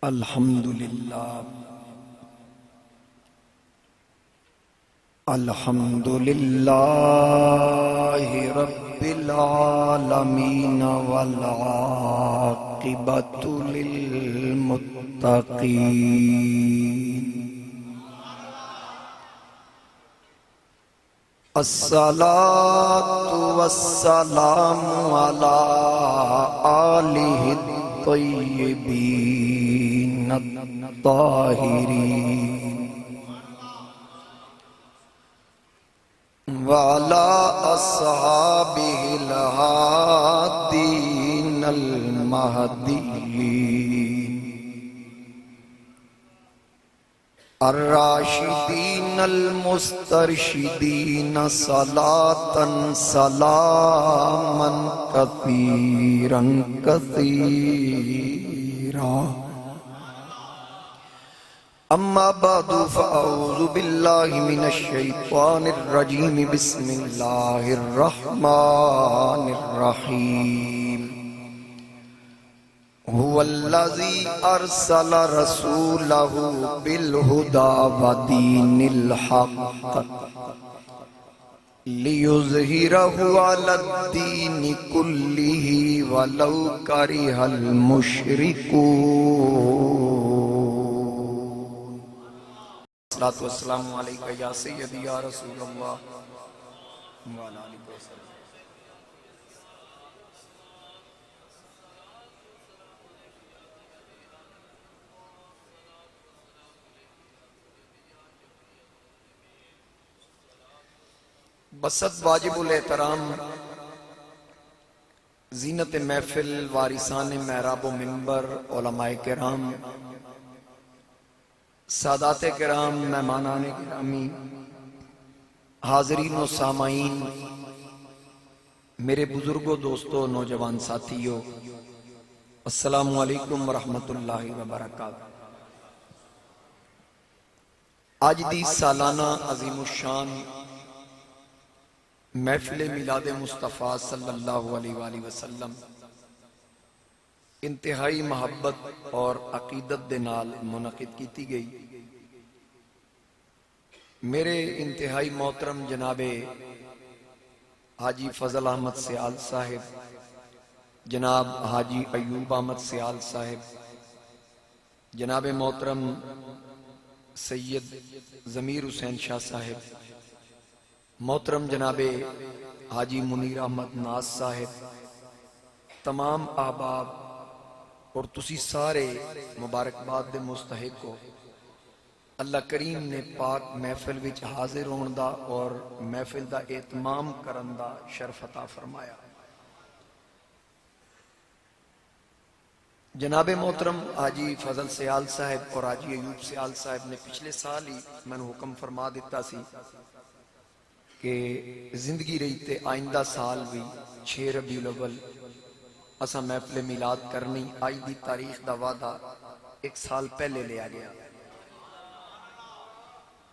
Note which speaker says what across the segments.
Speaker 1: الحمدللہ الحمدللہ رب العالمین والعاقبۃ للمتقین الصلاۃ والسلام علی آلہ الطیبین الطاہرین وعلى أصحابه الهادين المهديين الراشدين المسترشدين صلاة سلاما كثيرا كثيرا اما بعد فاعوذ باللہ من الشیطان الرجیم بسم اللہ الرحمن الرحیم هو الذی ارسل رسولہ بالہدی ودین الحق لیظہرہ علی الدین کلہ ولو کرہ المشرکون الصلاۃ والسلام علیکہ یا سیدی یا رسول اللہ وعلی آلہ وسلم۔ بسط واجب الاحترام زینت محفل وارثان محراب و منبر علماء کرام سادات کرام مہمانان گرامی حاضرین و سامعین میرے بزرگوں دوستوں نوجوان ساتھیوں السلام علیکم ورحمۃ اللہ وبرکاتہ۔ آج دی سالانہ عظیم الشان محفل میلاد مصطفیٰ صلی اللہ علیہ وآلہ وسلم انتہائی محبت اور عقیدت دے نال منعقد کیتی گئی۔ میرے انتہائی محترم جناب حاجی فضل احمد سیال صاحب، جناب حاجی ایوب احمد سیال صاحب، جناب محترم سید ضمیر حسین شاہ صاحب، محترم جناب حاجی منیر احمد ناز صاحب، تمام احباب اور تسی سارے مبارکباد دے مستحق ہو۔ اللہ کریم نے پاک محفل وچ حاضر ہون دا اور محفل دا اہتمام کرن دا شرف عطا فرمایا۔ جناب محترم حاجی فضل سیال صاحب اور حاجی ایوب سیال صاحب نے پچھلے سال ہی میں نے حکم فرما دیتا سی کہ زندگی رہی تے آئندہ سال بھی 6 ربیع الاول اسا محفل میلاد کرنی، آج دی تاریخ دا وعدہ 1 سال پہلے لیا گیا،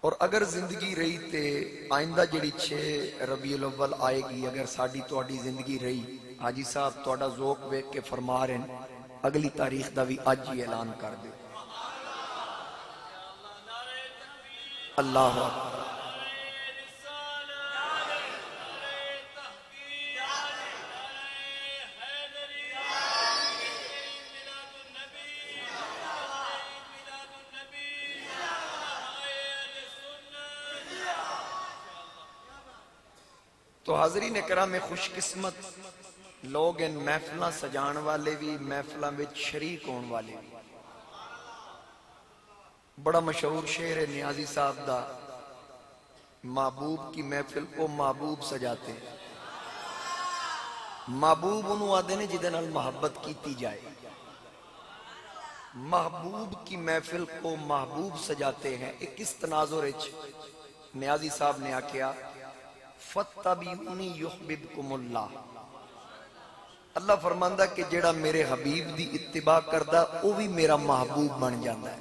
Speaker 1: اور اگر زندگی رہی تے آئندہ جڑی 6 ربیع الاول آئے گی، اگر ساڑی توڑی زندگی رہی، حاجی صاحب توڑا ذوق ویک کے فرما رہے ہیں اگلی تاریخ دا بھی آج ہی اعلان کر دے۔ اللہ اکبر۔ تو حاضرین اکرام خوش قسمت لوگ ان محفلہ سجان والے بھی، محفلہ میں شریک ہون والے بھی۔ بڑا مشہور شعر ہے نیازی صاحب دا، محبوب کی محفل کو محبوب سجاتے ہیں۔ محبوب انہوں آدھے نے جدے نال محبت کیتی جائے، محبوب کی محفل کو محبوب سجاتے ہیں۔ ایک اس تناظر نیازی صاحب نے آکھیا فَاتَّبِعُونِي يُحْبِبْكُمُ اللَّهُ، اللہ فرماندہ کہ جیڑا میرے حبیب دی اتباع کردہ وہ بھی میرا محبوب بن جاتا ہے۔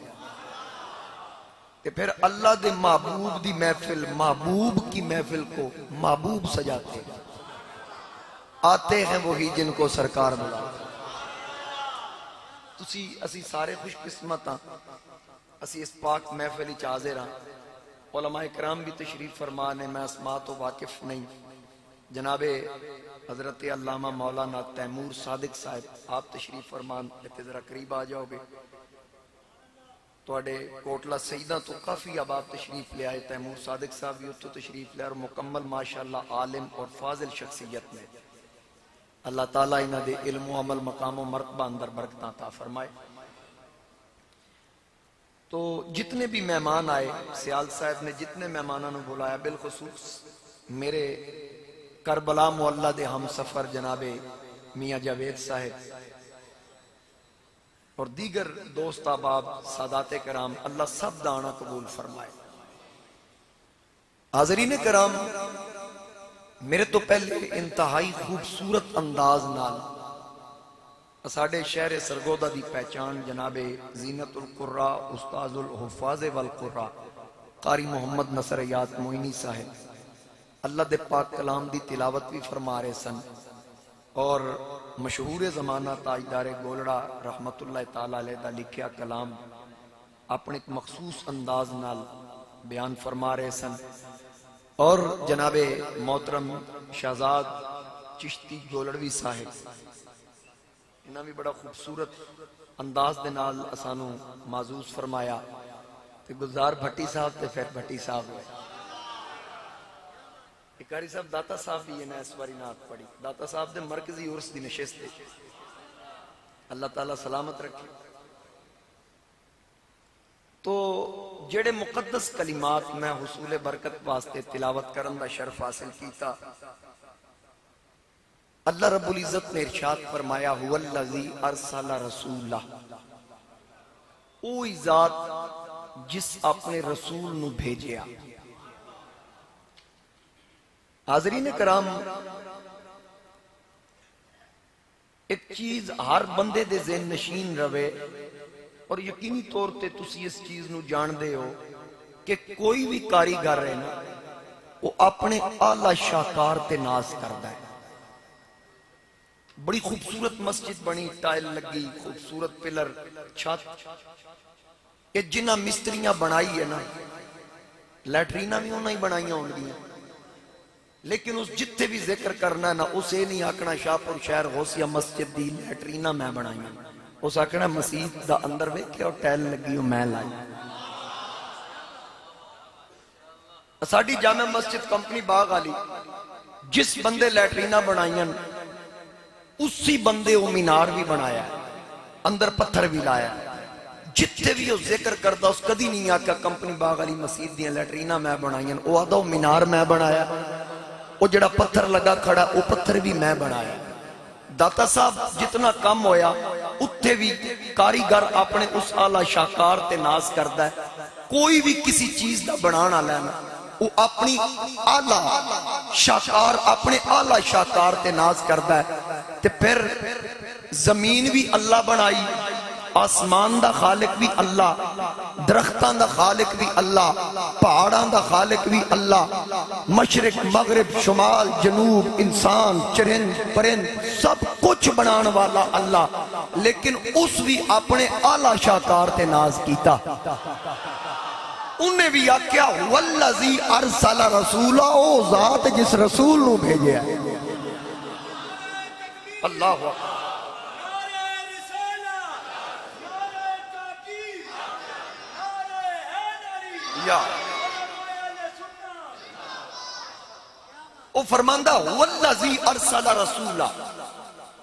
Speaker 1: کہ پھر اللہ دے محبوب دی محفل، محبوب کی محفل کو محبوب سجاتے ہیں۔ آتے ہیں وہی جن کو سرکار بلاتے ہیں۔ اسی سارے خوش قسمت ہاں، اسی اس پاک محفل وچ حاضر ہاں۔ علماء کرام بھی تشریف فرما نے، میں اسماء تو واقف نہیں۔ جناب حضرت علامہ مولانا تیمور صادق صاحب آپ تشریف فرمان، اتنے ذرا قریب آ جاؤ گے۔ توڑے کوٹلہ سیدہ تو کافی اب آپ تشریف لے آئے، تیمور صادق صاحب بھی اتو تشریف لے، اور مکمل ماشاءاللہ عالم اور فاضل شخصیت میں اللہ تعالیٰ انہ دے علم و عمل مقام و مرتبہ اندر برکتاں عطا فرمائے۔ تو جتنے بھی مہمان آئے، سیال صاحب نے جتنے مہمانوں نے بلایا، بالخصوص میرے کربلا معلّہ دے ہم سفر جناب میاں جاوید صاحب اور دیگر دوست احباب سادات کرام، اللہ سب دانا قبول فرمائے۔ حاضرین کرام، میرے تو پہلے انتہائی خوبصورت انداز نال اساڑے شہر سرگودہ دی پہچان جناب زینت القرآ استاذ الحفاظ والقرآ قاری محمد نصر یاد معینی صاحب اللہ دے پاک کلام دی تلاوت بھی فرما رہے سن، اور مشہور زمانہ تاجدار گولڑا رحمت اللہ تعالیٰ علیہ دا لکھیا کلام اپنے ایک مخصوص انداز نال بیان فرما رہے سن، اور جناب محترم شہزاد چشتی گولڑوی صاحب انہاں بھی بڑا خوبصورت انداز دے نال اسانو معزوز فرمایا، تے گلزار بھٹی صاحب تے پھر بھٹی صاحب ہوئے۔ قاری صاحب داتا صاحب بھی یہ اس باری نات پڑھی، داتا صاحب دے مرکزی عرس دی نشست دے، اللہ تعالیٰ سلامت رکھے۔ تو جڑے مقدس کلمات میں حصول برکت واسطے تلاوت کرن دا شرف حاصل کیتا، اللہ رب العزت نے ارشاد فرمایا هو الذی ارسل رسولہ، اوہی ذات جس اپنے رسول نو بھیجیا۔ حاضرین کرام، ایک چیز ہر بندے دے ذہن نشین روے، اور یقینی طور تے تسی اس چیز نو جان دے ہو کہ کوئی بھی کاریگر رہے نا وہ اپنے اعلیٰ شاکار تے ناز کردہ ہے۔ بڑی خوبصورت مسجد بنی، ٹائل لگی، خوبصورت پلر، چھت، یہ جنہ مستریاں بنائی ہے نا، لیٹرینہ بھی انہوں نے بنائیاں ہوں گی، لیکن اس جتے بھی ذکر کرنا ہے نا، اسے نہیں آکنا شاہپور شہر غوثیہ مسجد دی لیٹرینہ میں بنائیاں، اس آکنا مسجد دا اندر ویکھے اور ٹائل لگی ہو میں لائی۔ ساڑھی جامع مسجد کمپنی باغ آلی جس بندے لیٹرینہ بنائیاں اسی بندے وہ مینار بھی بنایا ہے، اندر پتھر بھی لایا ہے، جتے بھی وہ ذکر کردہ اس کدی نہیں آکا کمپنی باغ علی مسجد دیا لیٹرینہ میں بنائیاں، وہ آدھا وہ مینار میں بنایا، وہ جڑا پتھر لگا کھڑا وہ پتھر بھی میں بنایا۔ داتا صاحب جتنا کم ہویا اتھے بھی کاریگر اپنے اس اعلیٰ شاکار تے ناز کردہ ہے۔ کوئی بھی کسی چیز دا بنانا لینا وہ اپنی اعلیٰ شاکار اپنے اعلیٰ شاکار تے ناز کردہ ہے۔ تے پھر زمین بھی اللہ بنائی، آسمان دا خالق بھی اللہ، درختان دا خالق بھی اللہ، پہاڑان دا خالق بھی اللہ، مشرق مغرب شمال جنوب انسان چرند پرند سب کچھ بنان والا اللہ، لیکن اس بھی اپنے اعلیٰ شاکار تے ناز کیتا۔ انہیں بھی آکیا والذی ارسل رسولہ، او ذات جس رسول نو بھیجے ہے۔ اللہ اکبر، یا وہ فرماندہ والذی ارسل رسولہ،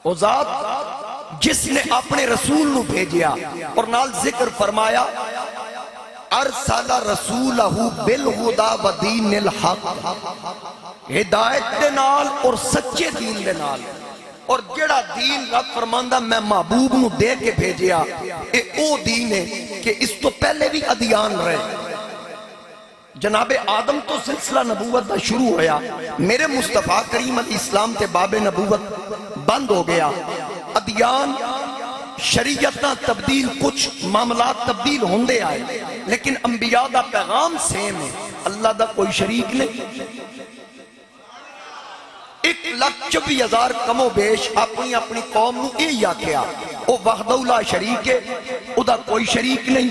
Speaker 1: وہ ذات جس نے اپنے رسول نو بھیجیا، اور نال ذکر فرمایا ارسل رسولہ بالہدی و دین الحق، ہدایت دے نال اور سچے دین دے نال، اور جڑا دین رب فرماندہ میں محبوب نو دے کے بھیجیا، اے او دین ہے کہ اس تو پہلے بھی ادیان رہے۔ جناب آدم تو سلسلہ نبوت دا شروع ہویا، میرے مصطفیٰ کریم علیہ السلام تے باب نبوت بند ہو گیا، ادیان شریعتاں تبدیل کچھ معاملات تبدیل ہوندے آئے، لیکن انبیاء دا پیغام سیم ہے، اللہ دا کوئی شریک نہیں۔ 1,24,000 کم و بیش اپنی اپنی قوم نو یہ یا کیا، وہ وحدہ لا شریک ہے، او دا کوئی شریک نہیں،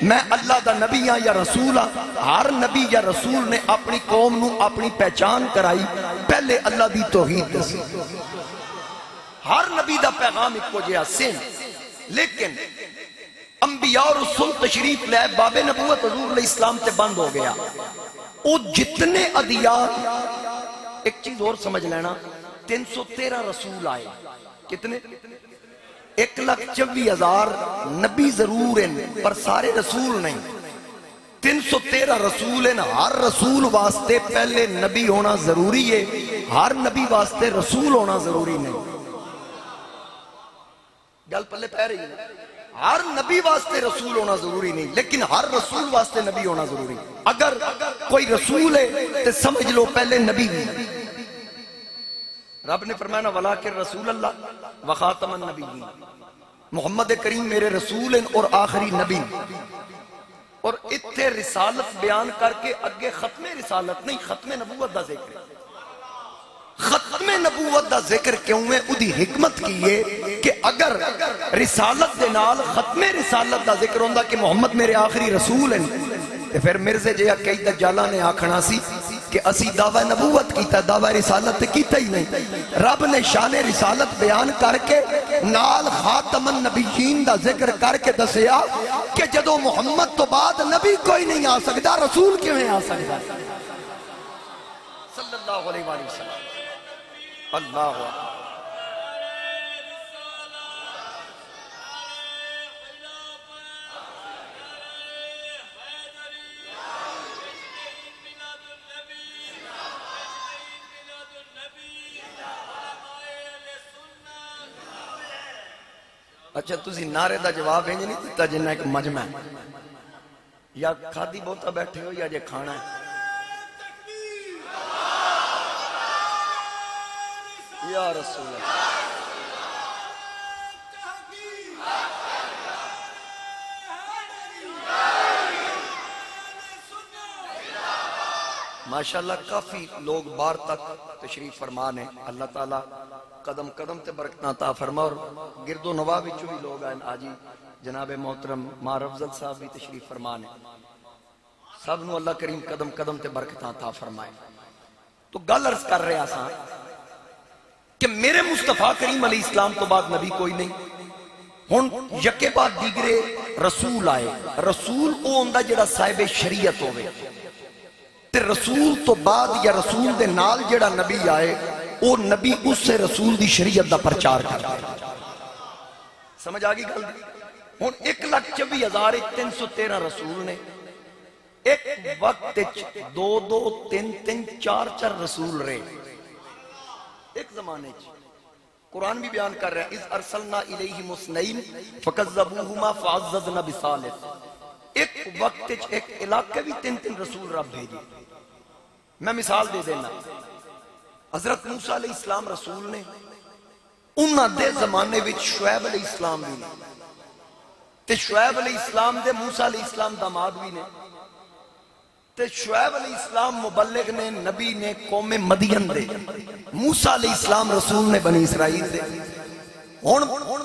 Speaker 1: میں اللہ دا نبی ہاں یا رسول ہاں۔ ہر نبی یا رسول نے اپنی قوم نو اپنی پہچان کرائی، پہلے اللہ دی توحید دسی۔ ہر نبی دا پیغام ایک کو جہا سیم، لیکن انبیاء اور رسول تشریف لے باب نبوت حضور علیہ السلام تے بند ہو گیا۔ او جتنے ادیان، ایک چیز اور سمجھ لینا، 313 رسول آئے، کتنے؟ 1,24,000 نبی ضرور ہیں پر سارے رسول نہیں، 313 رسول ہیں۔ ہر رسول واسطے پہلے نبی ہونا ضروری ہے، ہر نبی واسطے رسول ہونا ضروری نہیں۔ گل پلے پہ رہی ہے، ہر نبی واسطے رسول ہونا ضروری نہیں، لیکن ہر رسول واسطے نبی ہونا ضروری۔ اگر کوئی رسول ہے تو سمجھ لو پہلے نبی بھی۔ رب نے فرمایا وَلَٰكِن رسول اللہ وخاتم النبیین، محمد کریم میرے رسول ہیں اور آخری نبی۔ اور اتھے رسالت بیان کر کے اگے ختم رسالت نہیں، ختم نبوت دا ذکر ہے۔ ختم نبوت دا ذکر کیوں ہے؟ ادھی حکمت کی ہے کہ اگر رسالت دے نال ختم رسالت دا ذکر ہوندہ کہ محمد میرے آخری رسول ہیں، تو پھر مرزے جہاں کئی دجالہ نے آکھنا سی کہ اسی دعوی نبوت کیتا، دعوی رسالت کیتا ہی نہیں۔ رب نے شان رسالت بیان کر کے نال خاتم النبیین دا ذکر کر کے دسیا کہ جدو محمد تو بعد نبی کوئی نہیں آ سکتا، رسول کیوں نہیں آ سکتا؟ صلی اللہ علیہ وآلہ وسلم۔ اللہ اکبر۔ اچھا تسی نعرے دا جواب ہے نہیں دیتا جنہ ایک مجمع ہے، یا کھادی بہتا بیٹھے ہو یا جے کھانا ہے؟ یا رسول اللہ ماشاءاللہ کافی لوگ بار تک تشریف فرمان ہیں، اللہ تعالیٰ قدم قدم تے برکتاں عطا فرما۔ اور گرد و نواح وچوں بھی لوگ آئے، آجی جناب محترم مار افضل صاحب بھی تشریف فرمان ہیں، سب نو اللہ کریم قدم قدم تے برکتاں عطا فرمائے۔ تو گل عرض کر رہے آساں کہ میرے مصطفیٰ کریم علیہ السلام تو بعد نبی کوئی نہیں۔ ہن یکے بعد دیگرے رسول آئے، رسول او ہوندا جڑا صاحب شریعت ہوئے، تے رسول تو بعد یا رسول دے نال جڑا نبی آئے او نبی اس سے رسول دی شریعت دا پرچار کرتا ہے۔ سمجھ آگئی گل؟ ہن 1,24,313 رسول نے، ایک وقت 2 3 4 رسول رہے ایک زمانے چ۔ قرآن بھی بیان کر رہا ہے اِذْ أَرْسَلْنَا إِلَيْهِمُ اثْنَيْنِ فَكَذَّبُوهُمَا فَعَزَّزْنَا بِثَالِثٍ۔ ایک وقت ایک علاقے بھی 3 رسول رب بھیجے۔ میں مثال دے دینا، حضرت موسیٰ علیہ السلام رسول نے، انہاں دے زمانے وچ شعیب علیہ السلام بھی نے، تے شعیب علیہ السلام دے موسیٰ علیہ السلام داماد بھی نے، تے شعیب علیہ السلام مبلغ نے، نبی نے قوم مدین دے، موسیٰ علیہ السلام رسول نے بنی اسرائیل دے۔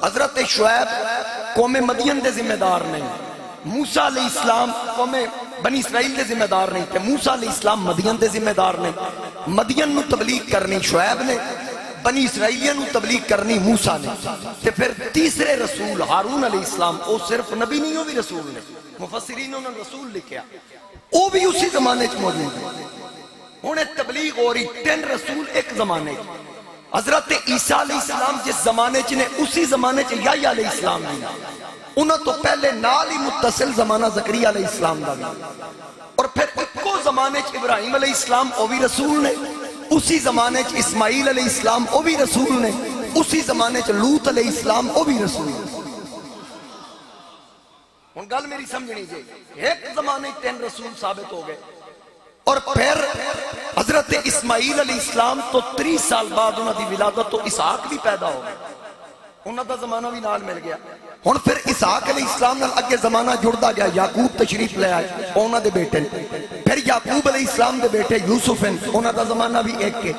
Speaker 1: حضرت شعیب قوم مدین دے ذمہ دار نہیں، موسیٰ علیہ السلام قوم بنی اسرائیل دے ذمہ دار نہیں، تے موسیٰ علیہ السلام مدین دے ذمہ دار نہیں۔ مدین نو تبلیغ کرنی شعیب نے، بنی اسرائیلیاں نو تبلیغ کرنی موسیٰ نے، تے پھر تیسرے رسول ہارون علیہ السلام، او صرف نبی نہیں، وہ بھی رسول نے، مفسرین انہوں نے رسول لکھیا، وہ بھی اسی زمانے چ موجود ہے۔ انہیں تبلیغ ہو رہی 10 رسول ایک زمانے چ۔ حضرت عیسیٰ علیہ السلام جس زمانے چ نے، اسی زمانے چ یحییٰ علیہ السلام بھی، انہوں تو پہلے نال ہی متصل زمانہ زکریا علیہ السلام دا بھی، اور پھر اکو زمانے چ ابراہیم علیہ السلام وہ بھی رسول نے، اسی زمانے چ اسماعیل علیہ السلام وہ بھی رسول نے، اسی زمانے چ لوط علیہ السلام وہ بھی رسول نے۔ ان گل میری سمجھنی چاہیے، ایک زمانے 10 رسول ثابت ہو گئے، اور پھر حضرت اسماعیل علیہ السلام تو 30 سال بعد انہوں دی ولادت تو اسحاق بھی پیدا ہو گئے، انہوں دا زمانہ بھی نال مل گیا۔ ہن پھر اسحاق علیہ السلام نال اگے زمانہ جڑدا گیا، یعقوب تشریف لے آئے انہوں دے بیٹے، پھر یعقوب علیہ السلام دے بیٹے یوسف ہیں، انہوں دا زمانہ بھی ایک ہے۔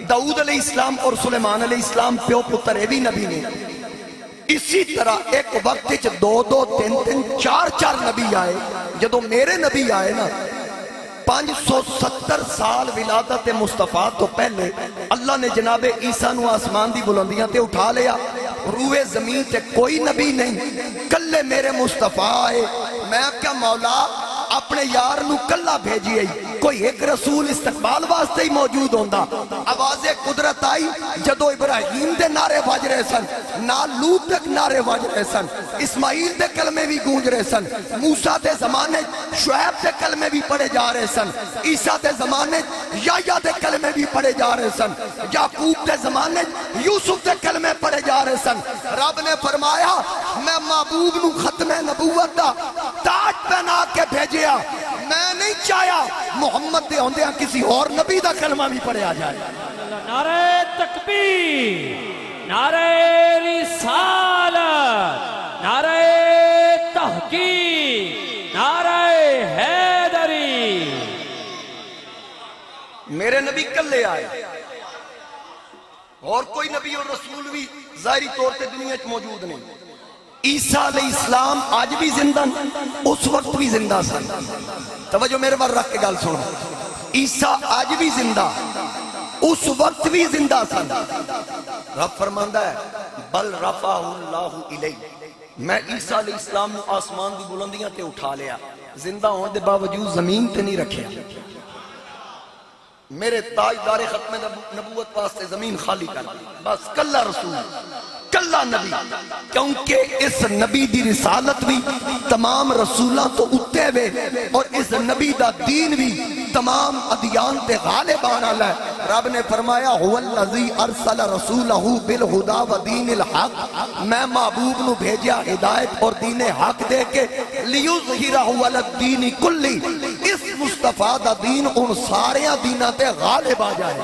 Speaker 1: داؤد علیہ السلام اور سلیمان علیہ السلام پیو پتر اے بھی نبی نے۔ اسی طرح ایک وقت وچ دو دو تین تین چار چار نبی آئے. جدو میرے نبی آئے نا 570 سال ولادت مصطفیٰ تو پہلے اللہ نے جناب عیسیٰ نو آسمان دی بلندیاں تے اٹھا لیا. روئے زمین تے کوئی نبی نہیں, کلے میرے مصطفیٰ آئے. میں کیا مولا اپنے یار نو کلا بھیجی آئی, کوئی ایک رسول استقبال واسطے ہی موجود ہوندا. آواز قدرت آئی جدو ابراہیم دے نعرے واج رہے سن, نال لوط تک نعرے واج رہے سن, اسماعیل دے کلمے بھی گونج رہے سن, موسیٰ دے زمانے شعیب دے کلمے بھی پڑھے جا رہے سن, عیسیٰ دے زمانے یحییٰ دے کلمے بھی پڑھے جا رہے سن, یعقوب دے زمانے یوسف دے کلمے پڑھے جا رہے سن. رب نے فرمایا میں محبوب نو ختم نبوت دا تاج پہنا کے بھیجیا, میں نہیں چاہیا محمد دے ہوندیاں کسی اور نبی دا کلمہ بھی پڑھیا جائے.
Speaker 2: نعرہ تکبیر, نعرہ رسالت, نعرہ تحقیق, نعرہ حیدری.
Speaker 1: میرے نبی کلے آئے اور کوئی نبی اور رسول بھی ظاہری طور پہ دنیا میں موجود نہیں. عیسیٰ علیہ السلام آج بھی زندہ, اس وقت بھی زندہ سن. توجہ میرے بار رکھ کے گل سنو, عیسیٰ آج بھی زندہ, اس وقت بھی زندہ سن. رب فرماندہ ہے بل رفعہ اللہ الیہ, میں عیسیٰ علیہ السلام نے آسمان دی بلندیاں تے اٹھا لیا, زندہ ہونے دے باوجود زمین تے نہیں رکھیا. میرے تاجدار ختم نبوت واسطے زمین خالی کر دی, بس کلا رسول کلا نبی, کیونکہ اس نبی دی رسالت بھی تمام رسولہ تو اتے ہوئے اور اس نبی دا دین بھی تمام ادیان تے غالب آنا لے. رب نے فرمایا هو الذی ارسل رسولہ بالہدی و دین الحق, میں محبوب نو بھیجیا ہدایت اور دین حق دے کے لیظہرہ علی الدین کلی, اس مصطفیٰ دا دین ان سارے دینہ تے غالب آ جائے.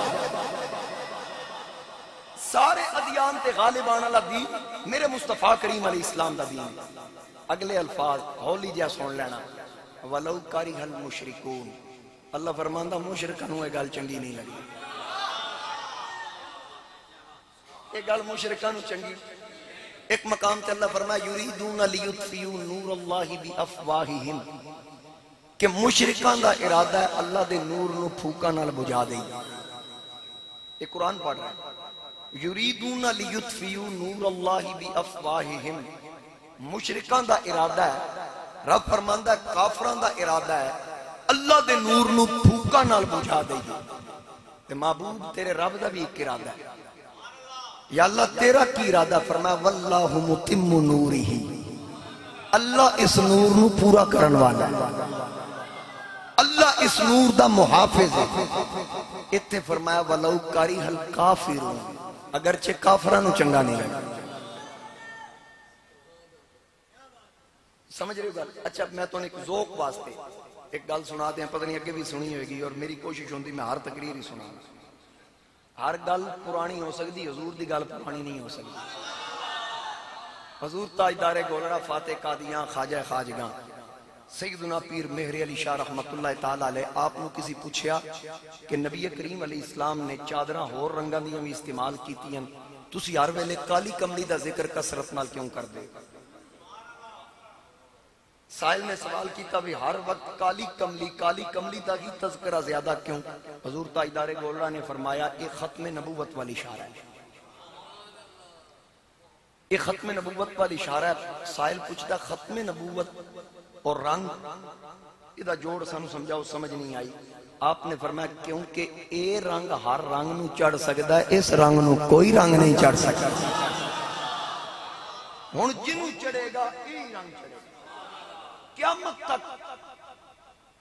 Speaker 1: سارے ادیان تے غالب آنا لا دین میرے مصطفیٰ کریم علیہ السلام دا دین. اگلے الفاظ ہولی جا سن لینا, وَلَوْ كَرِهَ الْمُشْرِكُونَ, اللہ فرماندہ مشرکاں نوں یہ گل چنگی نہیں لگی, یہ گل مشرکاں نوں چنگی. ایک مقام تے اللہ فرمایا یریدون لیطفئوا نور اللہ بافواہہم, کہ مشرکاں دا ارادہ ہے اللہ دے نور نو پھوکاں نال بجھا دے. یہ قرآن پڑھ رہا ہے, یریدون لیطفئوا نور اللہ بافواہہم, مشرکاں دا ارادہ ہے, رب فرماندا ہے کافراں دا ارادہ ہے اللہ دے نور نو پھوکاں نال بجھا دے. تے محبوب تیرے رب دا بھی ایک ارادہ ہے, یا اللہ تیرا کی ارادہ؟ فرمایا واللہ متم نورہ, اللہ اس نور نو پورا کرن والا ہے, اللہ اس نور دا محافظ ہے. اتنے فرمایا وَلَوْ كَرِهَ الْكَافِرُونَ, اگرچہ کافرانو چنگا نہیں لگا. سمجھ رہے ہو گل؟ اچھا میں تو ایک ذوق واسطے ایک گل سنا دیں, پتہ نہیں اگے بھی سنی ہوئے گی, اور میری کوشش ہوندی میں ہر تقریر ہی سنا. ہر گل پرانی ہو سکتی, حضور دی گل پرانی نہیں ہو سکتی. حضور تاجدار گولڑا فاتح قادیاں خواجہ خواجگاں سیدنا پیر مہر علی شاہ رحمت اللہ تعالیٰ علیہ, آپ نے کسی پوچھیا کہ نبی کریم علیہ السلام نے چادرہ ہور رنگاں دیاں بھی استعمال کیتیاں, تسی ہر ویلے کالی کملی دا ذکر کثرت نال کیوں کر دے؟ سائل نے سوال کیتا بھی ہر وقت کالی کملی دا ہی تذکرہ زیادہ کیوں؟ حضور تاجدار گولڑا نے فرمایا ایک ختم نبوت والی اشارہ ہے, ایک ختم نبوت والی اشارہ ہے. سائل پوچھتا ختم نبوت اور رنگ ادھا جوڑ سانو سمجھاؤ, سمجھ نہیں آئی. آپ نے فرمایا کیونکہ اے رنگ ہر رنگ نو چڑھ سکتا ہے, اس رنگ نو کوئی رنگ نہیں چڑھ سکتا. ہن جنوں چڑھے گا اے رنگ چڑھے گا قیامت تک.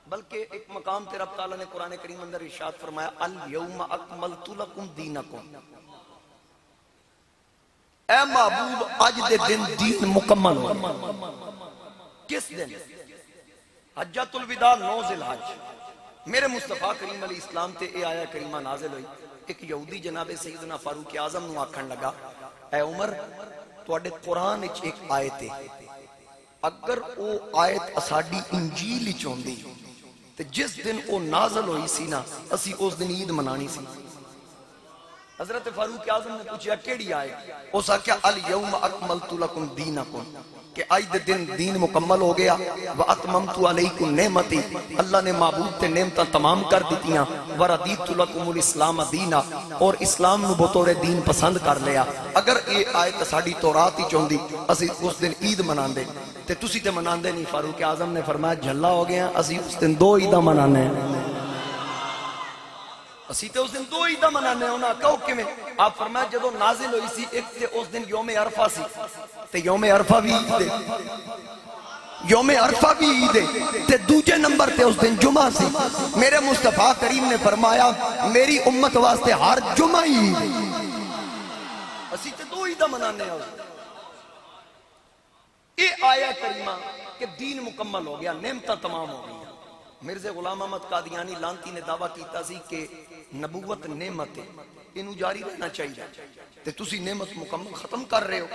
Speaker 1: بلکہ ایک مقام تے رب تعالیٰ نے قرآن کریم اندر ارشاد فرمایا الیوم اکملت لکم دینکم, اے محبوب آج دے دن دین مکمل ہو. کس دن؟ حجۃ الوداع 9 ذی الحج. میرے مصطفیٰ کریم علیہ السلام تے اے آیا کریمہ نازل ہوئی. ایک یہودی جناب سیدنا فاروق اعظم نو آکھن لگا اے عمر تواڈے قرآن وچ ایک آیت ہے, اگر او آیت اساڈی انجیل وچ ہوندی تے جس دن او نازل ہوئی سی نا اسی اس دن عید منانی سی. حضرت فاروق اعظم نے پوچھا کیڑی آئے؟ اس آکھیا الیوم اکملت لکم دینکم، کہ آج دن دین مکمل ہو گیا، وَأَتْمَمْتُ عَلَيْكُمْ نعمتی، اللہ نے معبود تے نعمتاں تمام کر دیتیاں، وَرَدِيتُ لَكُمُ الْإِسْلَامَ دِينًا، اور اسلام نو بطور دین پسند کر لیا۔ اگر یہ آیت ساڑی تورات ہی چوندی اسی اس دن عید مناندے تے تسی تے مناندے نہیں۔ فاروق اعظم نے فرمایا جھلا ہو گیا، اسی اس دن دو عیدہ منانے ہیں، اسی تے اس دن دو عیدہ منانے ہونا کہو کہ میں آپ فرمایا جدو نازل ہوئی سی ایک تے اس دن یوم عرفہ سی تے یوم عرفہ بھی عید ہے، یوم عرفہ بھی عید ہے تے دوجے نمبر تے اس دن جمعہ سی۔ میرے مصطفیٰ کریم نے فرمایا میری امت واسطے ہر جمعہ ہی عید ہے، اسی تے دو عیدہ منانے ہیں۔ یہ آیا کریمہ کہ دین مکمل ہو گیا، نعمتاں تمام ہو گئی۔ مرزا غلام احمد قادیانی لانتی نے دعویٰ کیتا سی کہ نبوت نعمت ہے، انہوں جاری رہنا چاہیے تے تسی نعمت مکمل ختم کر رہے ہو۔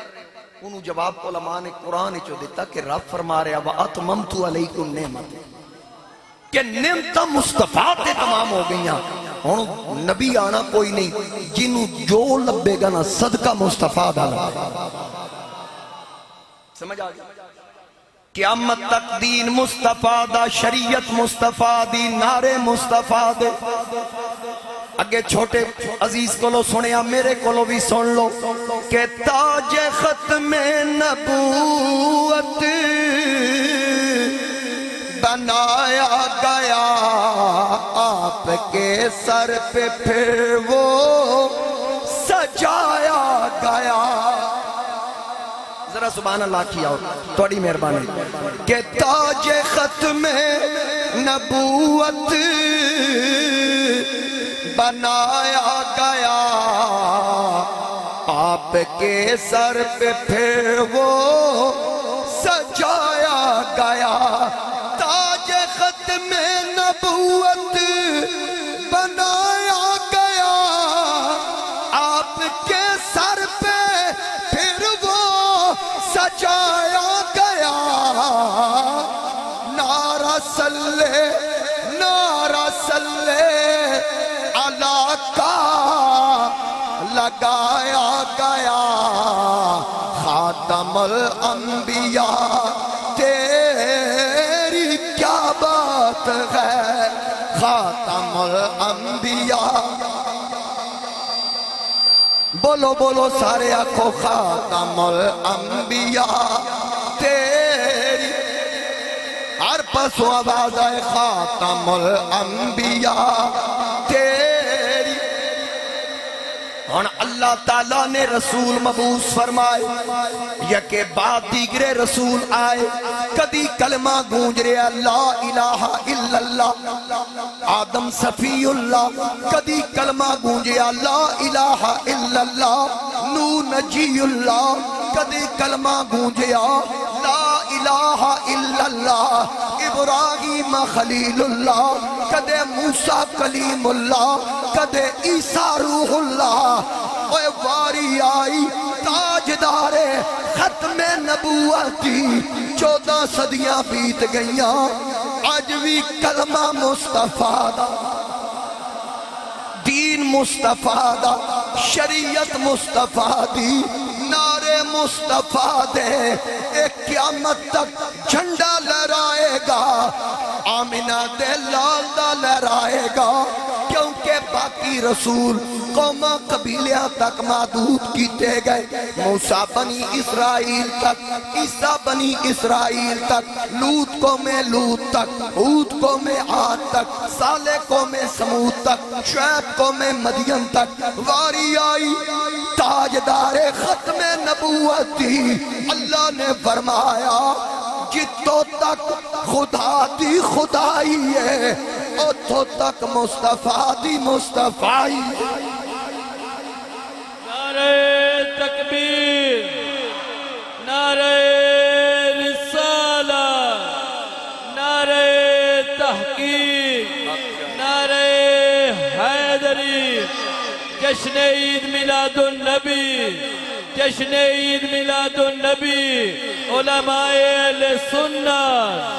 Speaker 1: انہوں جواب علماء نے قرآن چو دیتا کہ رب فرما رہا وَأَتْمَمْتُ عَلَيْكُمْ نعمت، کہ نعمتاں مصطفیٰ تے تمام ہو گئیاں، ہوں نبی آنا کوئی نہیں، جنہوں جو لبے گا نا صدقہ مصطفیٰ دا لبے، سمجھ آگیا؟ قیامت تک دین مصطفیٰ دا، شریعت مصطفیٰ دی، نعرے مصطفیٰ دے۔ اگے چھوٹے عزیز کو لو سنیا، میرے کو لو بھی سن لو کہ تاج ختم نبوت بنایا گیا آپ کے سر پہ، پھر وہ سجایا گیا۔ ذرا سبحان اللہ کیا ہو توڑی مہربانی، کہ تاج ختم نبوت بنایا گیا آپ کے سر پہ، پھر وہ سجایا گیا۔ تاج ختم نبوت بنایا گیا آپ کے سر پہ، پھر وہ سجایا گیا۔ نعرہ صلی نعرہ صلی علی کا لگایا گیا، خاتم الانبیاء تیری کیا بات ہے، خاتم الانبیاء، بولو بولو سارے آنکھوں، خاتم الانبیاء تیری، ہر پسو آواز آئے خاتم الانبیاء تیری۔ اور اللہ تعالیٰ نے رسول مبعوث فرمائے، یکے بعد دیگرے رسول آئے، کدی کلمہ گونج رہے لا الہ الا اللہ، آدم صفی اللہ، کدی کلمہ گونجے لا الہ الا اللہ، نو نجی اللہ، کدی کلمہ گونجے لا الہ الا اللہ، ابراہیم خلیل اللہ، کدے موسیٰ کلیم اللہ، کدے عیسیٰ روح اللہ۔ اوہ واری آئی تاجدار ختم نبوتی، 14 صدیاں بیت گئیاں، آج بھی کلمہ مصطفیٰ دا، دین مصطفیٰ دا، شریعت مصطفیٰ دی، نعرے مصطفیٰ دے، ایک قیامت تک جھنڈا لہرائے گا، آمینہ دے لال دا لہرائے گا، کیونکہ باقی رسول قوم قبیلیاں تک محدود کیتے گئے، موسیٰ بنی اسرائیل تک، عیسیٰ بنی اسرائیل تک، لوط قوم لوط تک، ہود قوم عاد تک، صالح قوم سمود تک، شعیب قوم مدین تک۔ واری آئی تاجدار ختم نبوتی، اللہ نے فرمایا جتوں تک خدا دی خدائی ہے، اتھوں تک مصطفیٰ دی مصطفیٰ۔
Speaker 2: نعرہ تکبیر، نعرہ رسالہ، نعرہ تحقیق، نعرہ حیدری، جشن عید میلاد النبی، جشن عید میلاد النبی، علماء اہل سنت۔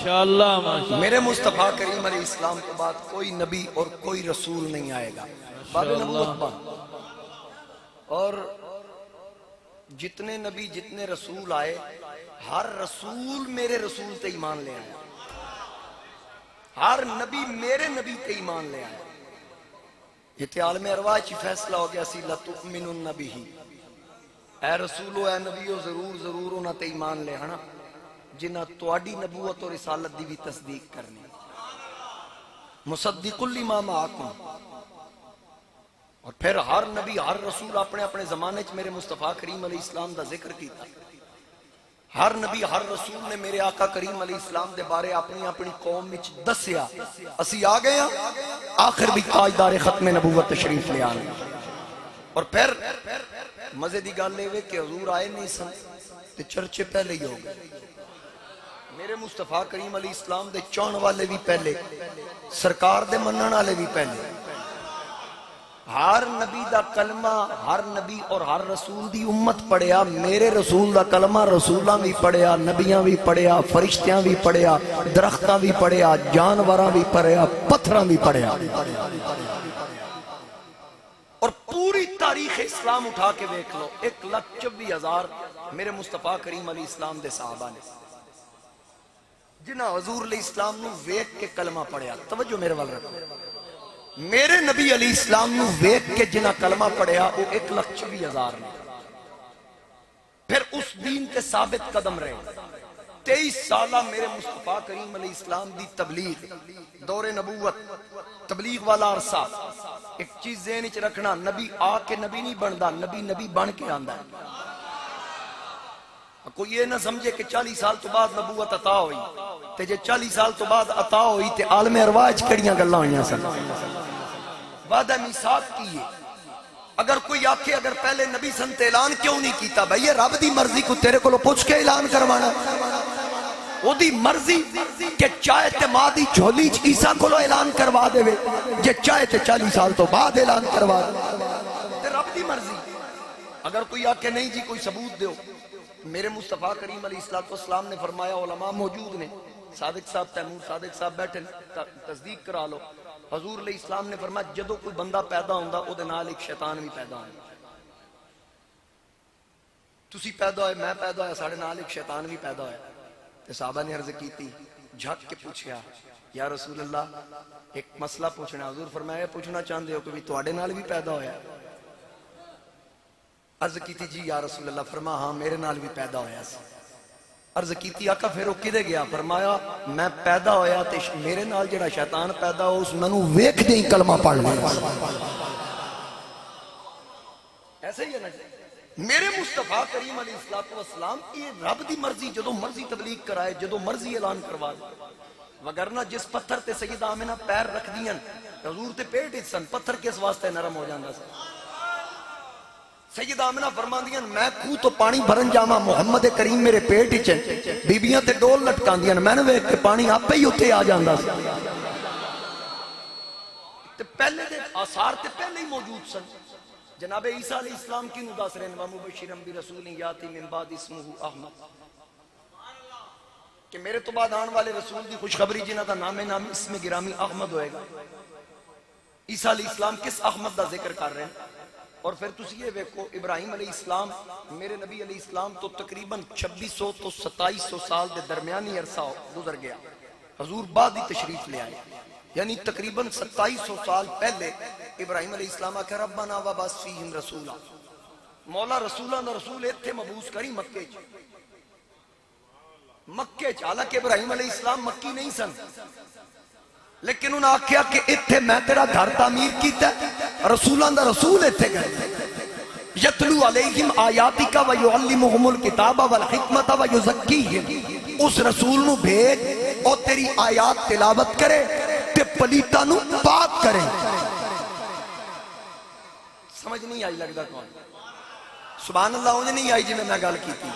Speaker 2: ماشاءاللہ ماشاءاللہ
Speaker 1: میرے مصطفیٰ کریم علیہ السلام کے بعد کوئی نبی اور کوئی رسول نہیں آئے گا باب نبوت بند. اور جتنے نبی جتنے رسول آئے ہر رسول میرے رسول تے ایمان لے آئے, ہر نبی میرے نبی تے ایمان لے آئے. یہ تے عالم ارواح چی فیصلہ ہو گیا سی لَتُؤْمِنُنَّ بِهِ, اے رسولو اے نبیو ضرور ضرور انہاں تے ایمان لے آنا جنہ تواڈی نبوت اور رسالت دی بھی تصدیق کرنی. مصدق لما معکم. اور پھر ہر نبی ہر رسول اپنے اپنے زمانے چ میرے مصطفیٰ کریم علیہ السلام دا ذکر کیتا. ہر نبی ہر رسول نے میرے آقا کریم علیہ السلام دے بارے اپنی اپنی قوم وچ دسیا. اسی آ گئے ہیں آخر بھی تاجدار ختم نبوت تشریف لے آنے. اور پھر مزے دی گل اے کہ حضور آئے نہیں سن تے چرچے پہلے ہی ہو گئے. میرے مصطفیٰ کریم علیہ السلام دے چون والے بھی پہلے, سرکار دے منن والے بھی پہلے. ہر نبی دا کلمہ ہر نبی اور ہر رسول دی امت پڑھیا. میرے رسول دا کلمہ رسولاں بھی پڑھیا, نبیاں بھی پڑھیا, فرشتیاں بھی پڑھیا, درختاں بھی پڑھیا, جانوراں بھی پڑھیا, پتھراں بھی پڑھیا. اور پوری تاریخ اسلام اٹھا کے دیکھ لو 1,24,000 میرے مصطفیٰ کریم علیہ السلام دے صحابہ نے جنہ حضور علیہ السلام نو ویکھ کے کلمہ پڑھیا. توجہ میرے وال رکھو. میرے نبی علیہ السلام نو ویکھ کے جنہ کلمہ پڑھیا وہ 1,24,000 نے. پھر اس دین کے ثابت قدم رہے. 23 سالہ میرے مصطفیٰ کریم علیہ السلام دی تبلیغ, دور نبوت, تبلیغ والا عرصہ. ایک چیز ذہن وچ رکھنا, نبی آ کے نبی نہیں بندا, نبی نبی بن کے آندا ہے. کوئی یہ نہ سمجھے کہ 40 سال تو بعد نبوت عطا ہوئی تے جے 40 سال تو بعد عطا ہوئی تے عالم ارواح وچ کڑیاں گلاں ہوئیاں سن. وعدہ میثاق کیے. اگر کوئی آکھے اگر پہلے نبی سن تے اعلان کیوں نہیں کیتا, بھائی یہ رب دی مرضی کو تیرے کو پوچھ کے اعلان کروانا. او دی مرضی کہ چاہے تے ماں دی جھولی چ عیسیٰ کو اعلان کروا دے, جے چاہے تے 40 سال تو بعد اعلان کروا دے, تے رب دی مرضی. اگر کوئی آکھے نہیں جی کوئی ثبوت دیو, میرے مصطفیٰ کریم علیہ السلام نے فرمایا, علماء موجود نے, صادق صاحب تیمور صادق صاحب بیٹھے تصدیق کرا لو. حضور علیہ السلام نے فرمایا جدو کوئی بندہ پیدا ہوندا او دے نال ایک شیطان بھی پیدا ہوندا. تسی پیدا ہوئے, میں پیدا ہویا, ساڑھے نال ایک شیطان بھی پیدا ہویا. تے صحابہ نے عرض کیتی, جھک کے پوچھیا یا رسول اللہ ایک مسئلہ پوچھنا. حضور فرمایا پوچھنا چاہندے ہو کہ بھی تواڈے نال بھی پیدا ہویا؟ عرض کیتی جی یا رسول اللہ. فرما ہاں میرے نال بھی پیدا ہویا سی. عرض کیتی آقا پھر وہ کدے گیا؟ فرمایا میں پیدا ہویا تے میرے نال جڑا شیطان پیدا ہو اس منو ویکھ دے کلمہ پڑھ لیا. ایسے ہی ہے نا میرے مصطفیٰ کریم علیہ السلام یہ رب دی مرضی, جدو مرضی تبلیغ کرائے, جدو مرضی اعلان کروا دے. وگرنہ جس پتھر تے سیدہ آمنہ پیر رکھ دیاں حضور تے پیٹ ہی سن, پتھر کس واسطے نرم ہو جاندہ سن. سیدہ آمنہ فرما دیاں میں کھو تو پانی بھرن جاما, محمد کریم میرے پیٹ ہی چن, بیبیاں تے ڈول لٹکان دیاں, میں نے ویکھ کے پانی آپ پہ ہی اٹھے آ جاندہ سن. تے پہلے دے آثار تے پہلے ہی موجود سن. جناب عیسیٰ علیہ السلام کی نداس رہن وَمُبَشِّرًا بِرَسُولٍ یَأْتِی مِن بَعْدِی اسْمُهُ احمد, کہ میرے تو بعد آن والے رسول دی خوشخبری جنہ دا نام اسم گرامی احمد ہوئے گا. عیسیٰ علیہ السلام کس احمد دا ذکر کر رہے ہیں؟ اور پھر تسی یہ ویکھو ابراہیم علیہ السلام میرے نبی علیہ السلام تو تقریباً 2600 تو 2700 سال دے درمیانی عرصہ گزر گیا. حضور بعد ہی تشریف لے آئے, یعنی تقریباً 2700 سال پہلے ابراہیم علیہ السلام آکھا ربنا وبعث فیہم رسولا, مولا رسولہ دا رسول ایتھے مبعوث کری مکے چ. مکے چ حالانکہ ابراہیم علیہ السلام مکی نہیں سن, لیکن انہوں نے آکھیا کہ ایتھے میں تیرا گھر تعمیر کیتا ہے, رسولان دا رسول ایتھے گئے. یتلو علیہم آیاتک ویعلمہم الکتاب والحکمت ویزکیہم, اس رسول نو بھیج اور تیری آیات تلاوت کرے تے پلیتا نو پاک کرے. سمجھ نہیں آئی لگدا کون؟ سبحان اللہ انہیں نہیں آئی جی میں گل کی تھی.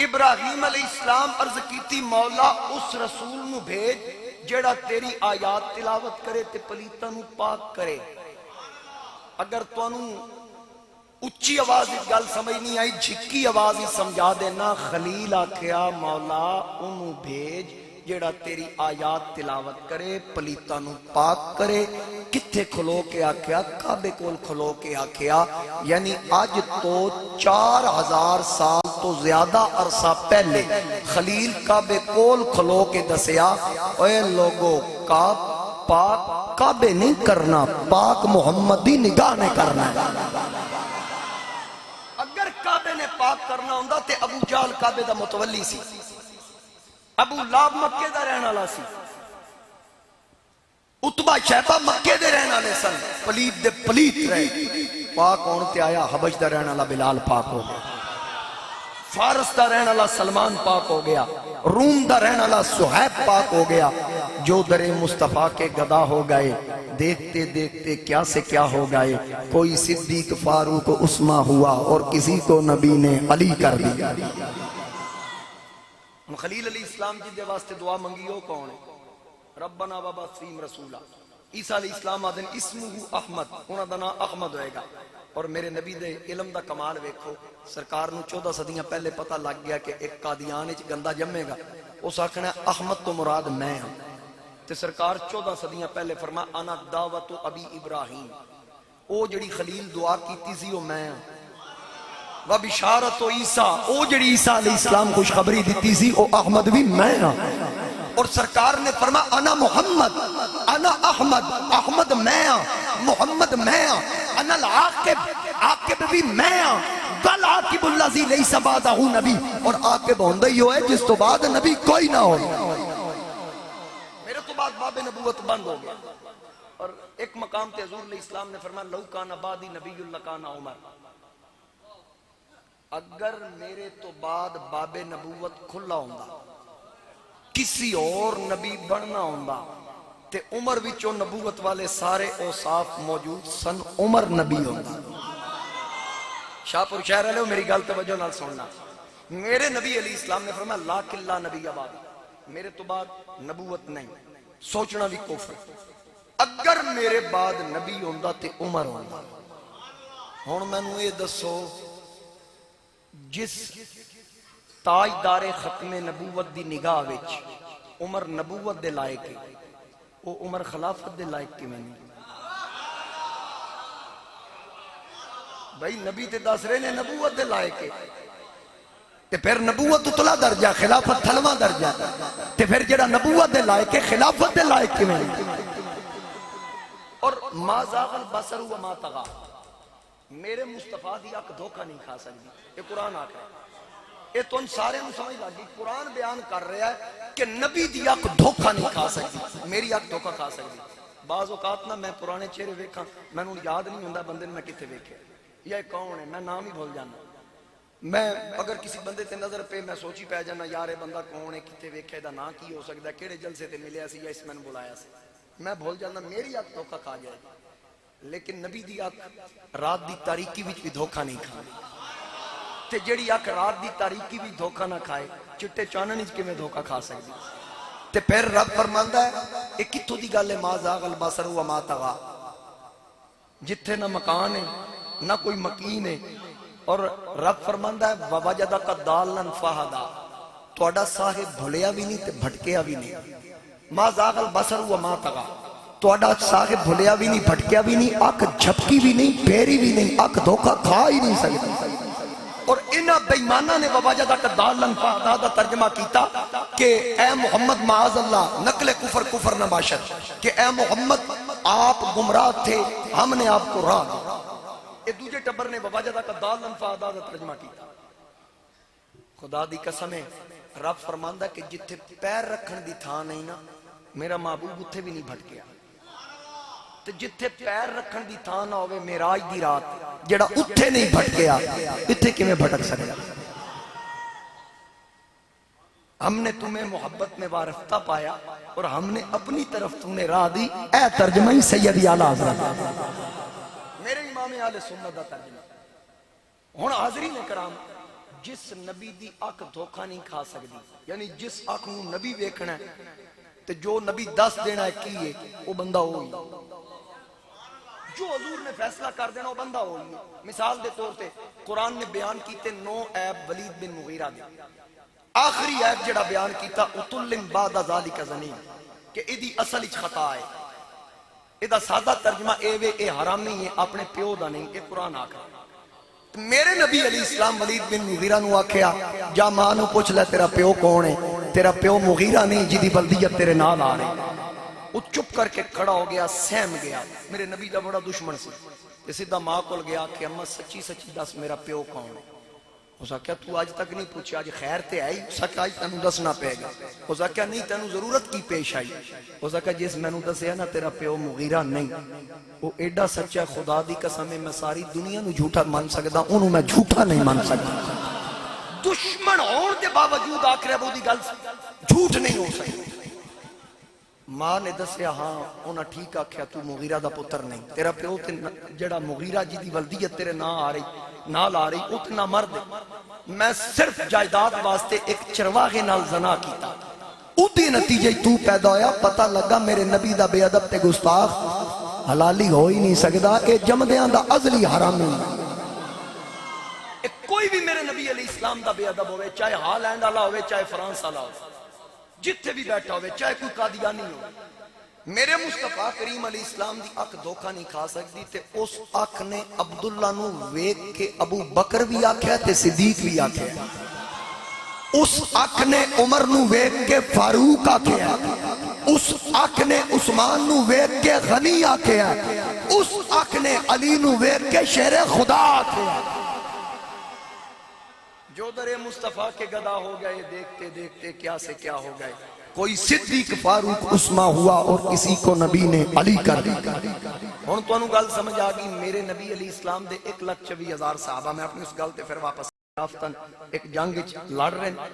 Speaker 1: ابراہیم علیہ السلام عرض کیتی مولا اس رسول نو بھیج جیڑا تیری آیات تلاوت کرے تے پلیتاں نو پاک کرے. اگر تانوں اچھی آواز گل سمجھ نہیں آئی، جھکی آواز ہی سمجھا دینا۔ خلیل آکھیا مولا انہوں بھیج جیڑا تیری آیات تلاوت کرے، پلیتاں نو پاک کرے۔ کتھے کھلو کے آکھیا؟ کعبے کول کھلو کے آکھیا، یعنی آج تو 4000 سال تو زیادہ عرصہ پہلے خلیل کعبے کول کھلو کے دسیا، اے لوگو پاک کعبے نہیں کرنا، پاک محمدی نگاہ نے کرنا ہے۔ اگر کعبے نے پاک کرنا ہوندا تے ابو جہل کعبے دا متولی سی، ابو لہب مکے دا رہن والا سی، عتبہ شیبہ مکے دے رہن والے سن، پلیت دے پلیت رہے۔ پاک ہون تے آیا حبش دا رہن والا بلال پاک ہو گیا، فارس دا رہن والا سلمان پاک ہو گیا، روم دا رہن والا صہیب پاک ہو گیا۔ جو در مصطفیٰ کے گدا ہو گئے، دیکھتے دیکھتے کیا سے کیا ہو گئے۔ کوئی صدیق فاروق عثمان ہوا اور کسی کو نبی نے علی کر دیا۔ خلیل علیہ السلام جی دے واسطے دعا منگیو کون ہے؟ ربنا وبعث فیہم رسولا۔ عیسیٰ علیہ السلام آدھن اسمہ احمد، انہاں دا نام احمد ہوئے گا۔ اور میرے نبی دے علم دا کمال ویکھو، سرکار نو 14 صدیاں پہلے پتہ لگ گیا کہ ایک قادیان وچ گندا جمے گا، اس آکھنا احمد تو مراد میں ہوں۔ تے سرکار 14 صدیاں پہلے فرما انا دعوت ابی ابراہیم، او جڑی خلیل دعا کیتی سی او میں ہوں۔ و بشارت و عیسیٰ، او جڑی عیسیٰ علیہ السلام خوشخبری دیتی سی او احمد بھی میں ہوں۔ اور سرکار نے فرما انا محمد انا احمد، احمد میں ہوں، محمد میں ہوں، انا العاقب، عاقب بھی میں ہوں، بل عاقب الذی لیس بعدہ نبی، اور عاقب ہوندہ ہی ہوئے جس تو بعد نبی کوئی نہ ہو۔ میرے تو بعد باب نبوت بند ہو گیا۔ اور ایک مقام تے حضور علیہ السلام نے فرمایا لو کان بعدی نبی لکان عمر، اگر میرے تو بعد باب نبوت کھلا ہوندا، کسی اور نبی بننا ہوندا، تے عمر وچوں نبوت والے سارے اوصاف موجود سن، عمر نبی ہوندا۔ شاہ پور شہر والے میری گل توجہ نال سننا، میرے نبی علیہ السلام نے فرمایا لاکن لا نبی بعد، میرے تو بعد نبوت نہیں، سوچنا بھی کفر۔ اگر میرے بعد نبی ہوندا تے عمر ہوندا۔ ہن مینوں یہ دسو جس تاجدار ختم نبوت دی نگاہ وچ عمر نبوت دے لائق ہے، وہ عمر خلافت دے لائق کیویں نہیں؟ بھائی نبی تے دس رہے نے نبوت دے لائق ہے، تے پھر نبوت اتلا درجہ، خلافت تھلواں درجہ، تے پھر جڑا نبوت دے لائق ہے خلافت دے لائق کیویں نہیں؟ اور ما زاغ البصر وما طغى، میرے مصطفیٰ دی اکھ دھوکہ نہیں کھا سکتی، یہ قرآن آکھ رہا ہے۔ یہ تو ان سارے نو سمجھ لگی، قرآن بیان کر رہا ہے کہ نبی دی اکھ دھوکہ نہیں کھا سکتی، میری اکھ دھوکہ کھا سکتی۔ بعض اوقات نا میں پرانے چہرے ویکھاں، میں نو یاد نہیں ہوندا بندے نے میں کتے ویکھے یا کون ہے، میں نام ہی بھول جانا۔ میں اگر کسی بندے تے نظر پہ میں سوچی پہ جانا یار یہ بندہ کون ہے، کتے ویکھے دا نا کی ہو سکتا ہے، کیڑے جلسے تے ملیا سی یا اس میں نے بلایا سی، میں بھول جانا، میری اکھ دھوکہ کھا جائے گی۔ لیکن نبی دی اکھ رات دی تاریکی وچ بھی دھوکہ نہیں کھائی، تے جڑی اکھ رات دی تاریکی بھی دھوکہ نہ کھائے چٹے چانن وچ کیویں دھوکہ کھا سکتی؟ تے پھر رب فرماندا ہے اے کتھوں دی گل ہے ما زاغ البصر وما طغى، جتھے نہ مکان ہے نہ کوئی مکین ہے۔ اور رب فرماندا ہے ووجدک ضالا فہدا، تہاڈا صاحب بھولیا بھی نہیں تے بھٹکیا بھی نہیں۔ ما زاغ البصر وما طغى، تہاڈا صاحب بھولیا بھی نہیں بھٹکیا بھی نہیں، اکھ جھپکی بھی نہیں پھیری بھی نہیں، اکھ دھوکہ کھا ہی نہیں سکتی۔ اور انہاں بے ایماناں نے ووجدک ضالا فہدا دا ترجمہ کیتا کہ اے محمد معاذ اللہ نقل کفر نہ باشد، کہ اے محمد آپ گمراہ تھے ہم نے آپ کو راہ دیا۔ یہ دوجے ٹبر نے ووجدک ضالا فہدا دا ترجمہ کیتا۔ خدا دی قسم ہے رب فرماندا کہ جتھے پیر رکھن دی تھاں نہیں نا میرا محبوب اتھے بھی نہیں بھٹکیا، تے جتھے پیر رکھن دی تھاں نہ ہوئے معراج دی رات جڑا اتھے نہیں بھٹکیا اتھے کیویں بھٹک سکتا؟ ہم نے تمہیں محبت میں وارفتہ پایا اور ہم نے اپنی طرف تمہیں راہ دی، اے ترجمہ سیدی اعلیٰ حضرت میرے امام اہل سنت دا ترجمہ۔ ہن حاضرین کرام جس نبی دی اکھ دھوکہ نہیں کھا سکتی، یعنی جس اکھ نو نبی ویکھنا ہے تے جو نبی دس دینا ہے کی ہے وہ بندہ ہوئی، جو حضور نے فیصلہ کر دینا وہ بندہ ہو گیا. مثال دے طور تے قرآن نے بیان کیتے 9 عیب ولید بن مغیرہ دے. آخری عیب جڑا بیان کیتا اتلن بعد ذالک زنی کہ ایدی اصل اچ خطا ہے. ایدہ سادہ ترجمہ اے وے اے حرامی ہے اپنے پیو دا نہیں کہ قرآن آکھا. میرے نبی علیہ السلام ولید بن مغیرہ نو آکھیا جا ماں نو پوچھ لے تیرا پیو کون ہے. تیرا پیو مغیرہ نہیں جدی بلدیت تیرے نال آ رہے. وہ چپ کر کے کھڑا ہو گیا, سہم گیا. میرے نبی دا بڑا دشمن سی. سیدھا ماں کول گیا کہ اماں سچی سچی دس میرا پیو کون ہے. اس نے کہا تو آج تک نہیں پوچھا, آج خیر تے آئی. اس نے کہا آج تینوں دسنا پے گا. اس نے کہا نہیں تینوں ضرورت کی پیش آئی. اس نے کہا جس میں نے دسیا نا تیرا پیو مغیرہ نہیں, وہ ایڈا سچا خدا دی قسم ہے میں ساری دنیا نو جھوٹا مان سکدا, انہوں میں جھوٹا نہیں مان سکتا. دشمن ہون دے باوجود آکھ رہے وہ دی گل جھوٹ نہیں ہو سکتی. ماں نے دسیا ہاں انہاں ٹھیک آکھیا تو مغیرہ دا پتر نہیں. تیرا پیو تے جڑا مغیرہ جی دی ولدیت تیرے نال آ رہی اتنا مرد. میں صرف جائیداد واسطے ایک چرواغے نال زنا کیتا, اودے نتیجے تو پیدا ہویا. پتہ لگا میرے نبی دا بے ادب تے گستاخ حلالی ہو ہی نہیں سکدا, اے جمدیاں دا ازلی حرامی. کوئی بھی میرے نبی علیہ السلام دا بے ادب ہوئے, چاہے ہالینڈ والا ہوئے چاہے فرانس والا ہوئے, جتھے بھی بیٹھا ہوئے, چاہے کوئی قادیانی ہو, میرے مصطفیٰ کریم علیہ السلام دی اکھ دھوکہ نہیں کھا سکتی. تے اس اکھ نے عبداللہ نو ویک کے ابو بکر بھی آکھیا تے صدیق بھی آکھیا. اس اکھ نے عمر نو ویک کے فاروق آکھیا. اس اکھ نے عثمان نو ویک کے غنی آکھیا. اس اکھ نے علی نو ویک کے شیر خدا آکھیا. جو در مصطفیٰ کے گدا ہو گئے دیکھتے دیکھتے کیا سے کیا ہو گئے. کوئی صدیق فاروق عثمان ہوا اور کسی کو نبی نے علی کر دیا. ہن تانوں گل سمجھ آ گئی. میرے نبی علیہ السلام دے 1,24,000 صحابہ, میں اپنی اس گل تے پھر واپس آفتن ایک جنگ لڑ رہے ہیں.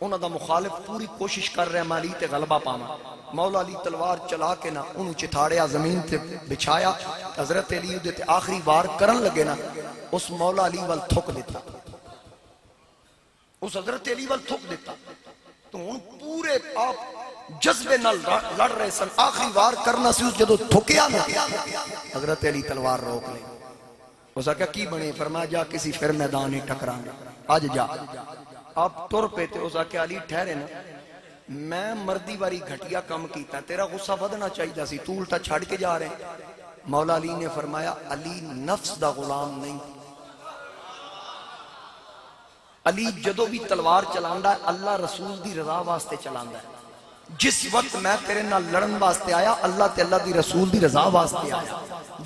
Speaker 1: انہاں دا مخالف پوری کوشش کر رہے ہیں میں علی تے غلبہ پاواں. مولا علی تلوار چلا کے نہ انہوں چتھاڑیا زمین تے بچھایا. حضرت علی دے تے آخری وار کرن لگے نا, اس مولا علی وال تھک دیتا, اس حضرت علی وال تھک دیتا. تو ہن پورے آپ جذبے نال لڑ رہے سن. آخری وار کرنا سی, اس جدو تھکیا نا حضرت علی تلوار روک لے. اس نے کہا کی بنے؟ فرمایا جا کسی پھر میدان ہی ٹکران آج جا. آپ تر پہ تے. اس نے کہا علی ٹھہرے نا, میں مردی واری گھٹیا کم کیتا, تیرا غصہ ودنا چاہیے سی, تو الٹا چھڑ کے جا رہے ہیں. مولا علی نے فرمایا علی نفس دا غلام نہیں. علی جدو بھی تلوار چلاندا ہے اللہ رسول دی رضا واسطے چلاندا ہے. جس وقت میں تیرے نال لڑن واسطے آیا اللہ تے اللہ دی رسول دی رضا واسطے آیا.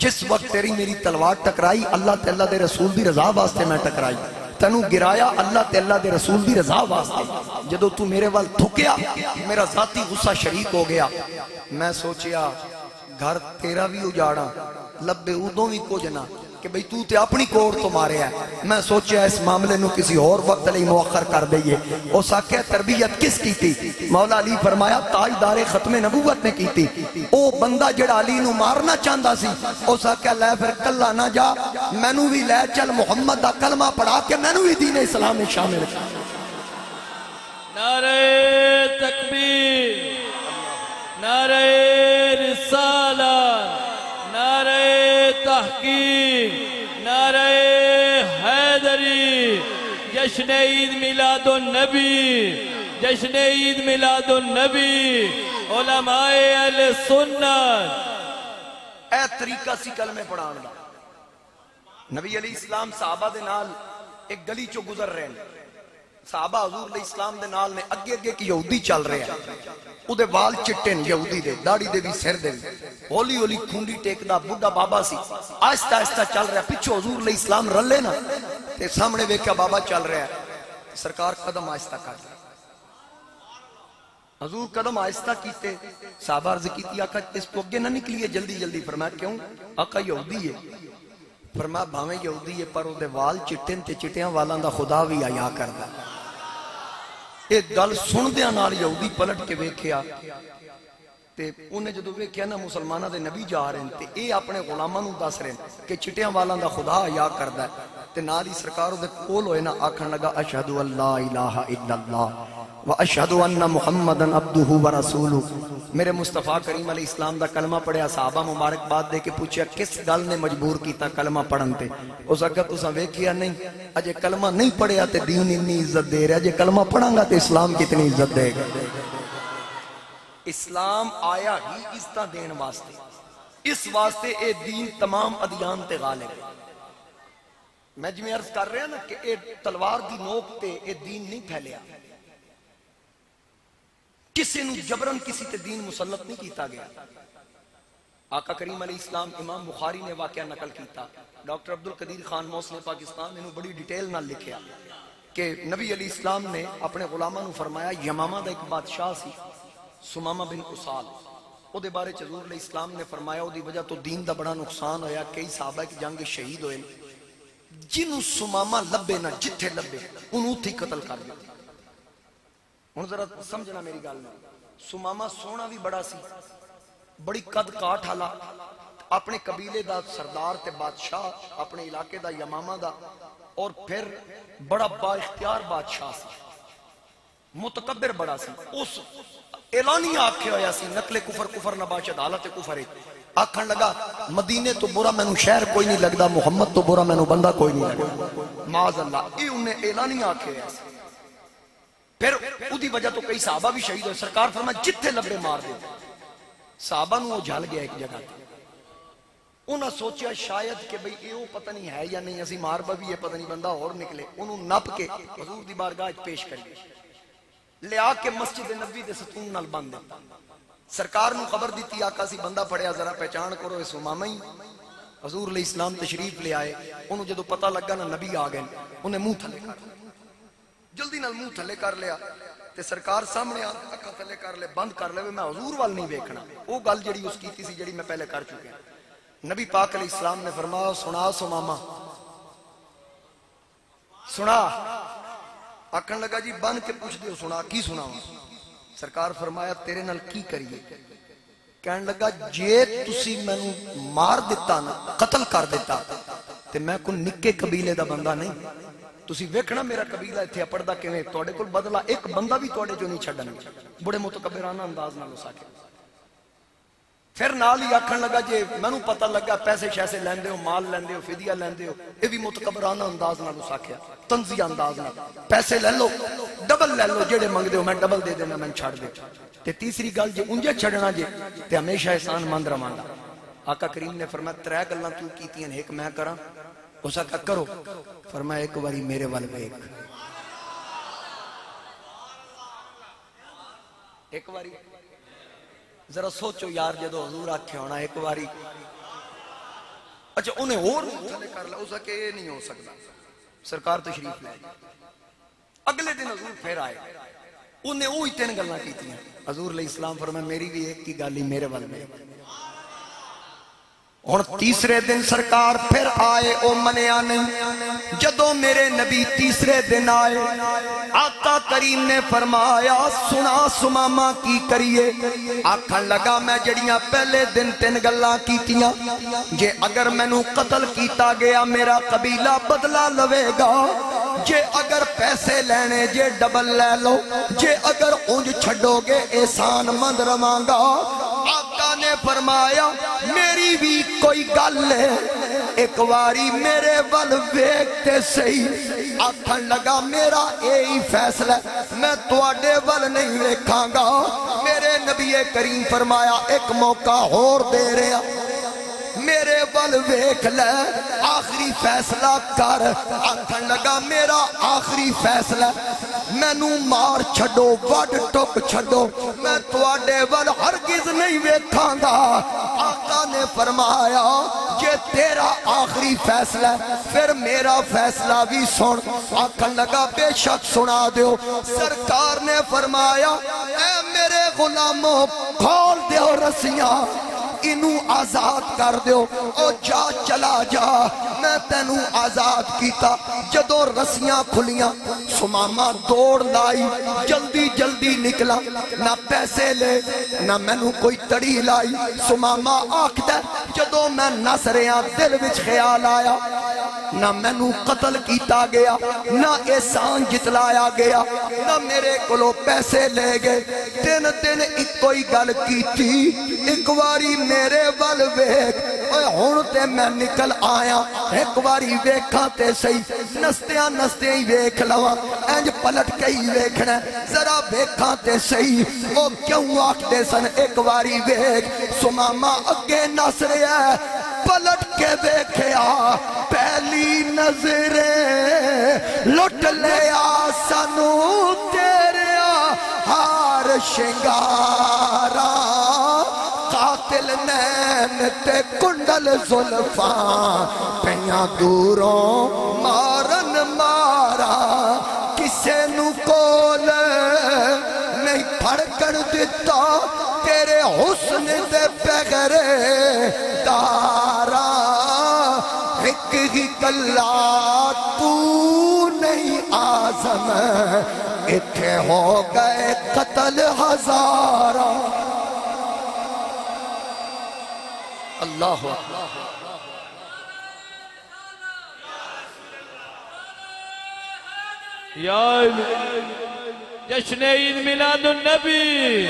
Speaker 1: جس وقت تیری میری تلوار ٹکرائی اللہ تے اللہ دے رسول دی رضا واسطے میں ٹکرائی. تینوں گرایا اللہ تے اللہ دے رسول دی رضا واسطے. جدو تو میرے وال تھکیا میرا ذاتی غصہ شریک ہو گیا. میں سوچیا گھر تیرا بھی اجاڑا, لبے ادوں بھی کچھ نہ کہ بھئی تو تے اپنی کوڑ تو مارے ہے. میں سوچیا اس معاملے نو کسی اور وقت لئی مؤخر کر دئیے. اس آکھیا تربیت کس کی تھی؟ مولا علی فرمایا تاجدار ختم نبوت نے کی تھی. او بندہ جڑا علی نو مارنا چاہندا سی, اس آکھیا لے پھر کلا نہ جا, مینوں بھی لے چل, محمد دا کلمہ پڑھا کے مینوں بھی دین اسلام میں شامل کر.
Speaker 2: نعرہ تکبیر, نعرہ رسالت, نعرہ تحقیق, نعرہ حیدری. جشن عید میلاد النبی, جشن عید میلاد النبی. علماء اہل سنت.
Speaker 1: اے طریقہ سی کلمے پڑھان دا. نبی علیہ السلام صحابہ دے نال ایک گلی چو گزر رہے ہیں. صحابہ حضور علیہ السلام دے نال نے اگے اگے کی یہودی چل رہے ہیں. او دے وال چٹے نے یہودی دے, داڑھی دے بھی سر دے بھی. ہولی ہولی کھونڈی ٹیک دا بڑھا بابا سی, آہستہ آہستہ چل رہا. پچھو حضور علیہ السلام رلے نا تے سامنے ویکھیا بابا چل رہا ہے. سرکار قدم آہستہ کر رہا. حضور قدم آہستہ کیتے. صحابہ عرض کیتی آقا اس کو اگے نہ نکلیے جلدی جلدی. فرمایا کیوں؟ آقا یہودی ہے. فرمایا بھاویں یہودی ہے پر او دے وال چٹن تے چٹیاں والاں دا خدا بھی آیا کردا. ایک گل سن دیاں نال یہودی پلٹ کے ویکھیا تے انہیں جدو ویکھیا نا مسلمانہ دے نبی جا رہے ہیں تے اے اپنے غلاماں نوں دس رہے ہیں کہ چٹیاں والاں دا خدا یا کردا ہے تے نال ہی سرکار دے کول ہوئے نا آکھن لگا اشہد ان لا الہ الا اللہ واشہد ان محمدًا عبدہ ورسولہ. میرے مصطفیٰ کریم علیہ السلام دا کلمہ پڑھیا، صحابہ مبارک بات دے کے پوچھیا کس گل نے مجبور کیتا کلمہ پڑھن تے؟ اس اگر تساں ویکھیا نہیں اجے کلمہ نہیں پڑھیا تے دین اتنی عزت دے رہا، اجے کلمہ پڑھاں گا تے اسلام کتنی عزت دے گا. اسلام آیا ہی عزتاں دین واسطے، اس واسطے اے دین تمام ادیان تے غالب ہے. میں جی میں عرض کر رہا نا کہ اے تلوار دی نوک تے اے دین نہیں پھیلیا، کسی نو جبرن کسی تے دین مسلط نہیں کیتا گیا. آقا کریم علیہ السلام امام بخاری نے واقعہ نقل کیتا، ڈاکٹر عبدالقدیر خان موصل پاکستان نے بڑی ڈیٹیل نہ لکھیا کہ نبی علیہ السلام نے اپنے غلامہ نو فرمایا، یمامہ دا ایک بادشاہ سی سمامہ بن اسال، او دے بارے حضور علیہ السلام نے فرمایا او دی وجہ تو دین دا بڑا نقصان ہویا، کئی صحابہ کی جنگ شہید ہوئے، جنہوں سمامہ لبے نہ جتھے لبے انہوں تھی قتل کر دیا. ہن ذرا سمجھنا میری گل میں، سمامہ سونا بھی بڑا سی، بڑی قد کاٹ حالا، اپنے قبیلے دا سردار تے بادشاہ، اپنے علاقے دا یمامہ دا، اور پھر بڑا با اختیار بادشاہ سی، متکبر بڑا سی. اس اعلانی آکھے ہویا سی نقل کفر کفر نباشد حالت کفر ہے، آکھن لگا مدینے تو برا میں نو شہر کوئی نہیں لگدا، محمد تو برا میں نو بندہ کوئی نہیں لگدا، معاذ اللہ. یہ انہیں اعلانی آکھے ہویا سی. پھر اودی وجہ تو کئی صحابہ بھی شہید ہوئے، سرکار فرمایا جتھے لبے مار دے. صحابہ نو جھل گیا ایک جگہ تے، انہاں سوچیا شاید کہ بھئی ایو پتہ نہیں ہے یا نہیں، اسی مار بھی یہ پتہ نہیں بندہ اور نکلے. انہوں نپ کے حضور دی بارگاہ پیش کریے، لے آ کے مسجد نبوی دے ستون نال بند دیتا. سرکار نو خبر دیتی آقا سی بندہ پڑھیا ذرا پہچان کرو اس امامہ ہی. حضور علیہ السلام تشریف لے آئے، انہوں جدو پتہ لگا نا نبی آ گئے، انہیں منہ تھلے کر جلدی نال منہ تھلے کر لیا تے سرکار سامنے اکھا تھلے کر لے، بند کر لے، میں حضور وال نہیں ویکھنا. وہ گل جڑی اس کیتی سی جڑی میں پہلے کر چکے. نبی پاک علیہ السلام نے فرمایا سنا سمامہ سنا. آکھن لگا جی بن کے پوچھ دیو سنا کی سنا. سرکار فرمایا تیرے نال کی کریے؟ کہن لگا جے تسی میں نو مار دیتا نا، قتل کر دیتا تے میں کو نکے قبیلے دا بندہ نہیں، تسی ویکھنا میرا قبیلہ ایتھے اپڑدا کیویں، تواڈے کول بدلہ ایک بندہ بھی تواڈے جو نہیں چھڈنا. بڑے متکبرانہ انداز نال اس آکھے. پھر نال ہی آکھن لگا جے مینوں پتہ لگا پیسے شیسے لیندے ہو، مال لیندے ہو، فدیہ لیندے ہو، اے بھی متکبرانہ انداز نال اس آکھیا، تنزیہ انداز نال، پیسے لے لو ڈبل لے لو، جڑے منگدے ہو میں ڈبل دے دینا، میں چھڑ دے. تے تیسری گل جے انجے چھڑنا جے تے ہمیشہ احسان مند رہاں گا. آقا کریم نے فرمایا ترے گلاں تو کیتیاں ایک میں کراں. اس آقا کرو. فرمایا ایک باری میرے ول ویکھ، ایک باری ذرا سوچو یار جدو حضور آکھے ہونا ایک باری. اچھا انہیں اور تھلے کر لیا، اس آکے یہ نہیں ہو سکتا. سرکار تشریف لے اگلے دن حضور پھر آئے، انہیں وہی تین گلاں کیتی ہیں. حضور علیہ السلام فرمایا میری بھی ایک کی گالی میرے ول میں. اور تیسرے دن سرکار پھر آئے، او منیا نہیں. جدو میرے نبی تیسرے دن آئے، آقا کریم نے فرمایا سنا سمامہ کی کریے. آکھن لگا میں جڑیاں پہلے دن تین گلاں کیتیاں، جے اگر میں نو قتل کیتا گیا میرا قبیلہ بدلہ لوے گا، جے اگر پیسے لینے جے ڈبل لے لو، جے اگر اونج چھڑو گے احسان مند رواں گا. آقا نے فرمایا میری بھی کوئی گل ہے، ایک واری میرے ول ویکھتے صحیح. آکھن لگا میرا یہی فیصلہ میں تواڈے ول نہیں ویکھاں گا. میرے نبی کریم فرمایا ایک موقع اور دے رہا، میرے ول ویکھ لے، آخری فیصلہ کر. آکھن لگا میرا آخری فیصلہ میں نو مار چھڑو، وڈ ٹک چھڑو، میں تواڈے ول ہرگز نہیں ویکھاں گا. آقا نے فرمایا جے تیرا آخری فیصلہ پھر میرا فیصلہ بھی سن. آکھن لگا بے شک سنا دیو. سرکار نے فرمایا اے میرے غلاموں کھول دیو رسیاں، انہوں آزاد کر دیو، او جا چلا جا، میں تینوں آزاد کیتا۔ جدوں رسیاں کھلیاں سمامہ دوڑ لائی، جلدی جلدی نکلا، نہ پیسے لے نہ مینوں کوئی تڑی لائی۔ سمامہ آکھدا جدوں میں نس رہا دل وچ خیال آیا نہ مینوں قتل کیتا گیا، نہ احسان جتلایا گیا، نہ میرے کولو پیسے لے گئے۔ تین دن ایک کوئی گل کیتی، ایک واری میرے ول ویکھ، اوے ہن تے میں نکل آیا، ایک واری ویکھاں تے صحیح، نستیاں نستیاں ہی ویکھ لواں، انج پلٹ کے ہی ویکھنا، ذرا ویکھاں تے صحیح، او کیوں آکھدے سن ایک واری ویکھ۔ سمامہ اگے نس رہا ہے، پلٹ کے ویکھیا، پہلی نظریں لٹ لیا سانو تیریا ہار شنگارا، قاتل نین تے کنڈل زلفاں پیاں دوروں مارن مارا، کسے نو کول نہیں پھڑکن دیتا تیرے حسن دے بغیرے دارا، ایک ہی کلا تو نہیں آزم، اتھے ہو گئے قتل ہزارہ۔ اللہ
Speaker 2: یا جشن عید میلاد النبی،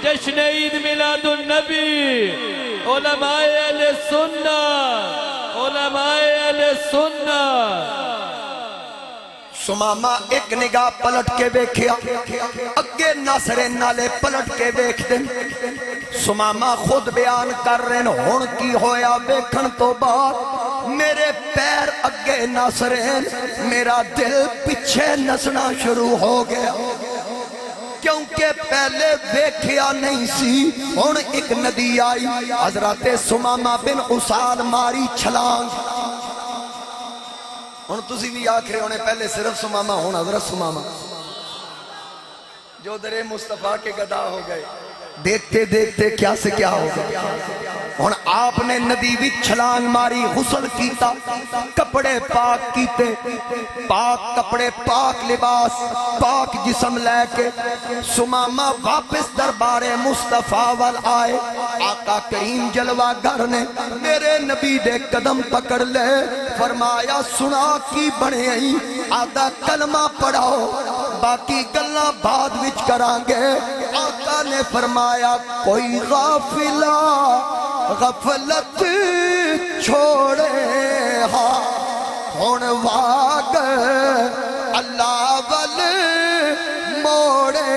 Speaker 2: جشن عید میلاد النبی، علماء اہل سنت، علماء اہل سنت۔
Speaker 1: سمامہ ایک نگاہ پلٹ کے ویکھیا، اگے ناصرے نالے پلٹ کے ویکھ دیں۔ سمامہ خود بیان کر رہے ہیں، ہون کی ہویا ویکھن تو بعد میرے پیر اگے ناصرین، میرا دل پیچھے نسنا شروع ہو گیا، کیونکہ پہلے ویکھیا نہیں سی۔ ہون ایک ندی آئی، حضرت سمامہ بن اسال ماری چھلانگ۔ ہون تسی بھی آکھرے ہونے پہلے صرف سمامہ، ہون حضرت سمامہ جو درے مصطفیٰ کے گدا ہو گئے، دیکھتے دیکھتے کیا سے کیا ہو گئے۔ ہون آپ نے ندی بھی چھلانگ ماری، غسل کیتا، کپڑے پاک کیتے، پاک کپڑے پاک لباس پاک جسم لے کے سمامہ واپس دربار مصطفیٰ وال آئے۔ آقا کریم جلوہ گر نے میرے نبی دے قدم پکڑ لے، فرمایا سنا کی بنے آئی، آدھا کلمہ پڑھاؤ، باقی گلہ بعد وچ کرانگے۔ آقا نے فرمایا کوئی غافلہ غفلت چھوڑے ہاں، ہون واگ اللہ وال موڑے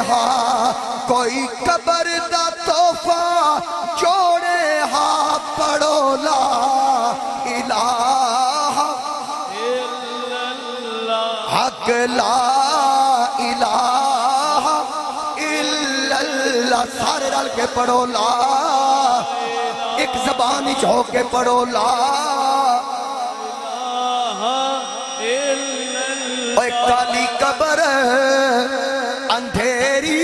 Speaker 1: ہاں، کوئی قبر دا تحفہ جوڑے ہاں، پڑھو لا الہ حق لا الہ الا اللہ، سارے رل کے پڑھو لا، ایک زبان ہی ہو کے پڑھو لا، ایک کالی قبر اندھیری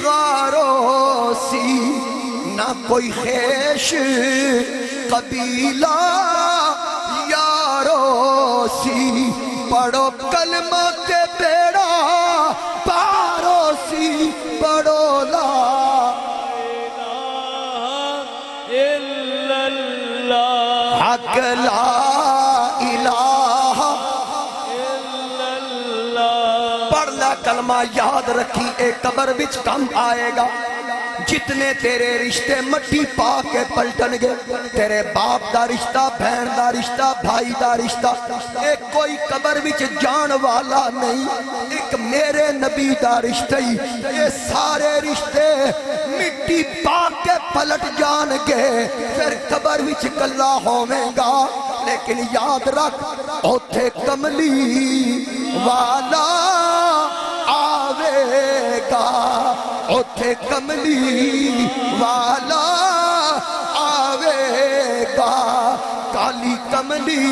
Speaker 1: غاروں سی، نہ کوئی خیش قبیلہ یاروں سی، پڑھو کلمہ کے بیڑا پاروں سی، پڑھو لا حق لا الہ الا اللہ۔ پڑھ لا کلمہ، یاد رکھی ایک قبر وچ کم آئے گا، جتنے تیرے رشتے مٹی پا کے پلٹن گے، تیرے باپ دا رشتہ، بہن دا رشتہ، بھائی دا رشتہ، ایک کوئی قبر وچ جان والا نہیں، ایک میرے نبی دا رشتہ ہی، یہ سارے رشتے مٹی پا کے پلٹ جان گے، پھر قبر وچ کلا ہوویں گا، لیکن یاد رکھ اوتھے کملی والا آوے گا، اوتھے کملی والا آوے گا، کالی کملی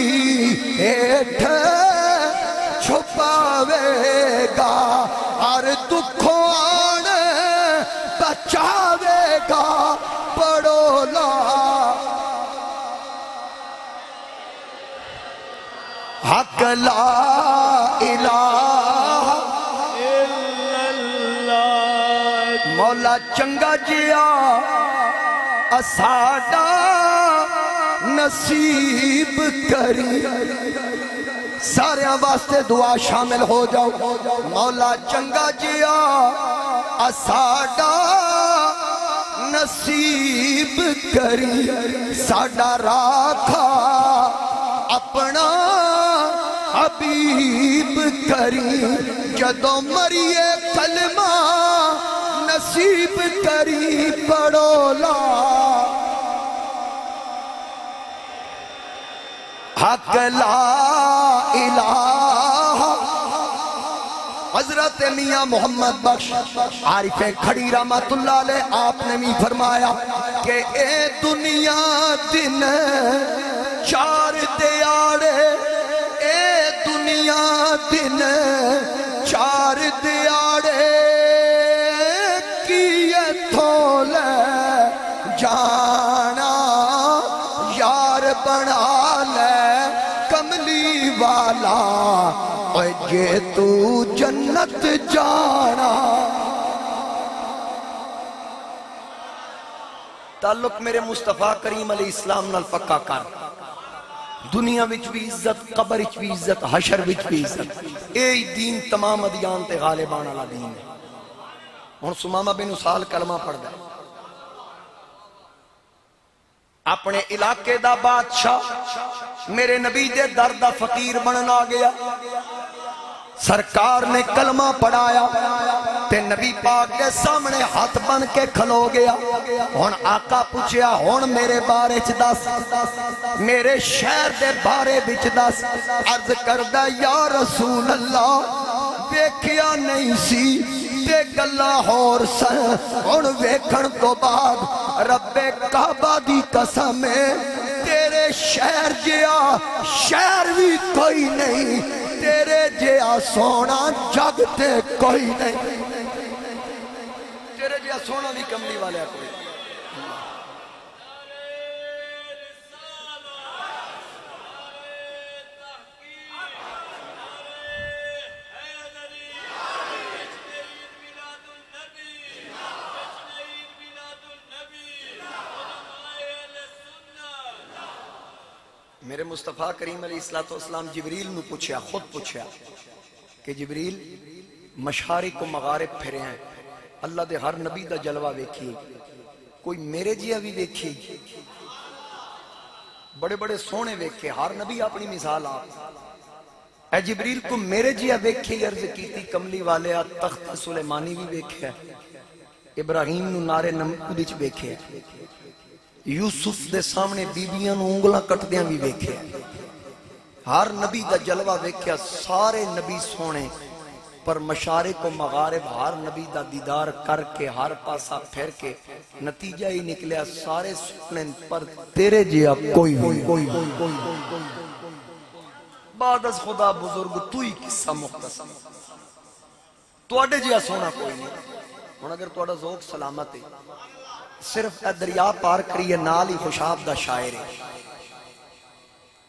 Speaker 1: ہیٹھ چھپاوے گا، ہر دکھوں آن بچاوے گا۔ مولا چنگا جیا ساڈا نصیب کری سارے واسطے دعا شامل ہو جاؤ مولا چنگا جیا ساڈا نصیب کری ساڈا راکھا اپنا حبیب کری جدوں مریے کلمہ نصیب کری پڑھو لا حق لا الہ حضرت میاں محمد بخش عارف کھڑی رحمت اللہ علیہ آپ نے بھی فرمایا کہ اے دنیا دن چار دیاڑے اے دنیا دن چار دیاڑے کیے تھولے جانا یار بنا لے کملی والا اے جے تو جنت جانا تعلق میرے مصطفیٰ کریم علیہ السلام نال پکا کر دنیا وچ بھی عزت قبر وچ بھی عزت حشر وچ بھی عزت اے دین تمام ادیان تے غالبان والا دین ہے ہن سمامہ بن اسال کلمہ پڑھ دے اپنے علاقے دا بادشاہ میرے نبی دے در دا فقیر بنن آ گیا سرکار نے کلمہ پڑھایا تے نبی پاک کے سامنے ہاتھ بن کے کھلو گیا ہن آقا پوچھیا ہن میرے بارے چ دس میرے شہر دے بارے وچ دس عرض کردا یا رسول اللہ ویکھیا نہیں سی تے گلا ہور سن ہن ویکھن تو بعد رب کعبہ دی قسم ہے تیرے شہر جیا شہر بھی کوئی نہیں تیرے جیا سونا جگ تے کوئی نہیں تیرے جیا سونا بھی کملی والے کوئی میرے مصطفیٰ کریم علیہ السلام جبریل نو پوچھیا خود پوچھیا کہ جبریل مشارق و مغارب پھرے ہیں اللہ دے ہر نبی دا جلوہ ویکھی کوئی میرے جیا بھی ویکھی بڑے بڑے سونے ویکھے ہر نبی اپنی مثال آپ اے جبریل کو میرے جیا ویکھی عرض کیتی کملی والے تخت سلیمانی بھی ویکھے ابراہیم نو نارے نمرود وچ ویکھے یوسف دے سامنے بیبیاں نو انگلاں کٹدیاں بھی ویکھے ہر نبی دا جلوہ ویکھیا سارے نبی سونے پر مشارق و مغارب ہر نبی دا دیدار کر کے ہر پاسا پھر کے نتیجہ ہی نکلیا سارے سونے پر تیرے جیا کوئی بعد از خدا بزرگ تو ہی قصہ مختصر تو اڈے جیا سونا کوئی نہیں ہن اگر تو اڈا ذوق سلامت ہے صرف دریا پار کریے نال ہی خوشاب دا شاعر ہے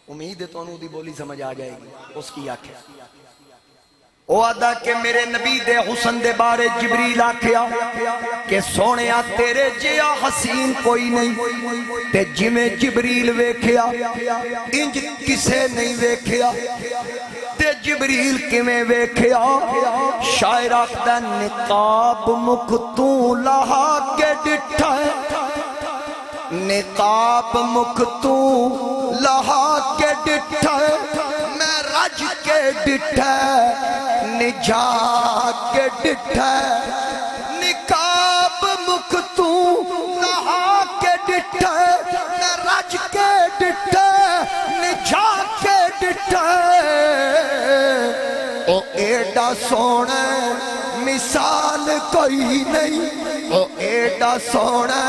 Speaker 1: امید ہے تو انہوں دی بولی سمجھ آ جائے گی اس کی آنکھیں او آدھا کہ میرے نبی دے حسن دے بارے جبریل آکھیا کہ سونیا تیرے جیا حسین کوئی نہیں تے جمیں جبریل ویکھیا انج کسے نہیں ویکھیا تے جبریل کمیں ویکھیا شاعر آکھدا نقاب مکتوں لہا کے ڈٹھا ہے نقاب مکتوں لہا کے ڈٹھا ہے میں رج کے ڈٹھا نجا کے ڈٹھا نقاب مکتوں لہا کے ڈٹھا میں رج کے ڈٹھا نجا کے ڈٹھا او ایڈا سونا مثال کوئی نہیں او ایڈا سونا